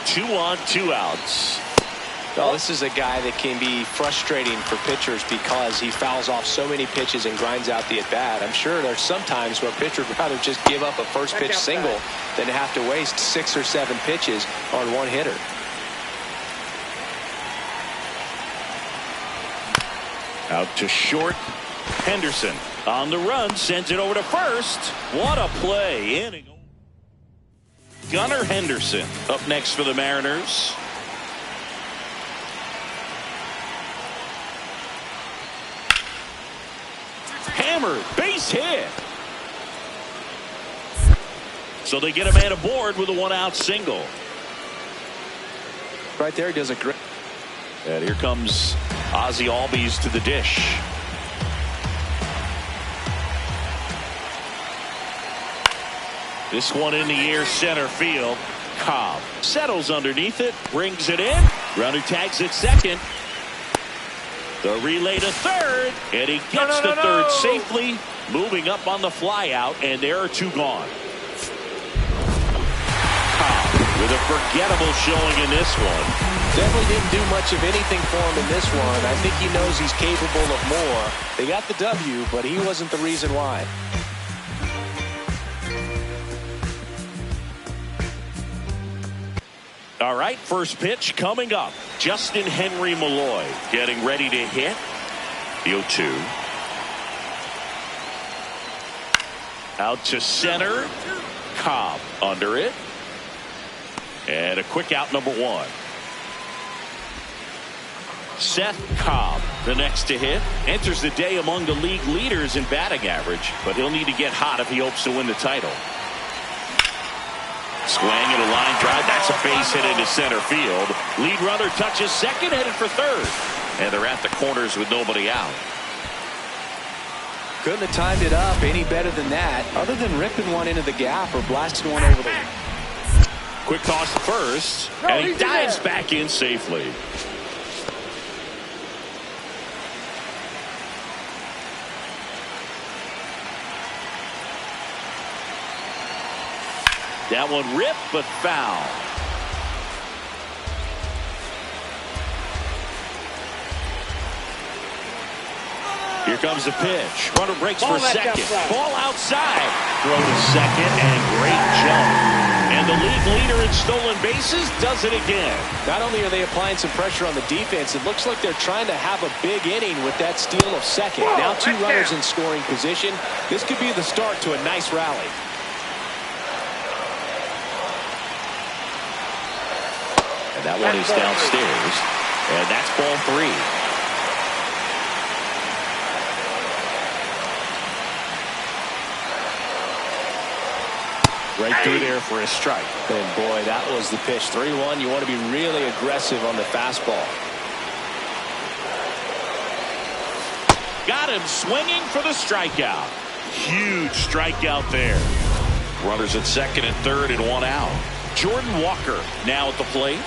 Two on, two outs. Well, this is a guy that can be frustrating for pitchers because he fouls off so many pitches and grinds out the at-bat. I'm sure there's some times where a pitcher would rather just give up a first pitch single than have to waste 6 or 7 pitches on one hitter. Out to short. Henderson on the run, sends it over to first. What a play. Inning. Gunnar Henderson up next for the Mariners. Hammered, base hit. So they get a man aboard with a one-out single. Right there, he does a great. And here comes Ozzie Albies to the dish. This one in the air, center field. Cobb settles underneath it, brings it in. Runner tags at second. The relay to third, and he gets to third safely, moving up on the fly out, and there are 2 gone. Cobb with a forgettable showing in this one. Definitely didn't do much of anything for him in this one. I think he knows he's capable of more. They got the W, but he wasn't the reason why. All right, first pitch coming up. Justin Henry Malloy getting ready to hit. The 0-2. Out to center. Cobb under it. And a quick out, number 1. Szen Cobb, the next to hit, enters the day among the league leaders in batting average, but he'll need to get hot if he hopes to win the title. Swing and a line drive. That's a base hit into center field. Lead runner touches second, headed for third. And they're at the corners with nobody out. Couldn't have timed it up any better than that, other than ripping one into the gap or blasting one over the. Quick toss to first, and he dives back in safely. That one ripped, but foul. Here comes the pitch. Runner breaks for second. Ball outside. Throw to second, and great jump. And the league leader in stolen bases does it again. Not only are they applying some pressure on the defense, it looks like they're trying to have a big inning with that steal of second. Now 2 runners in scoring position. This could be the start to a nice rally. That one is downstairs, and that's ball 3. Right through there for a strike. And boy, that was the pitch. 3-1. You want to be really aggressive on the fastball. Got him swinging for the strikeout. Huge strikeout there. Runners at second and third and 1 out. Jordan Walker now at the plate.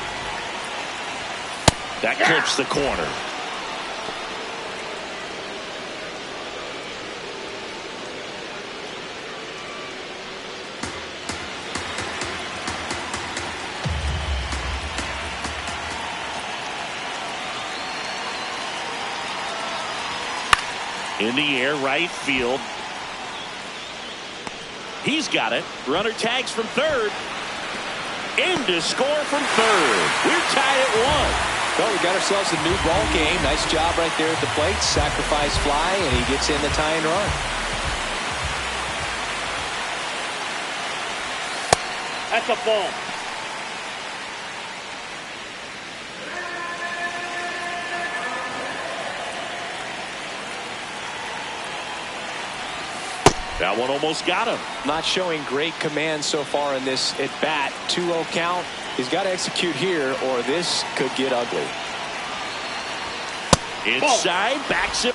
That clips the corner. In the air, right field. He's got it. Runner tags from third. In to score from third. We're tied at 1. Well, we got ourselves a new ball game. Nice job right there at the plate. Sacrifice fly, and he gets in the tying run. That's a ball. That one almost got him. Not showing great command so far in this at bat. 2-0 count. He's got to execute here, or this could get ugly. Inside, backs it.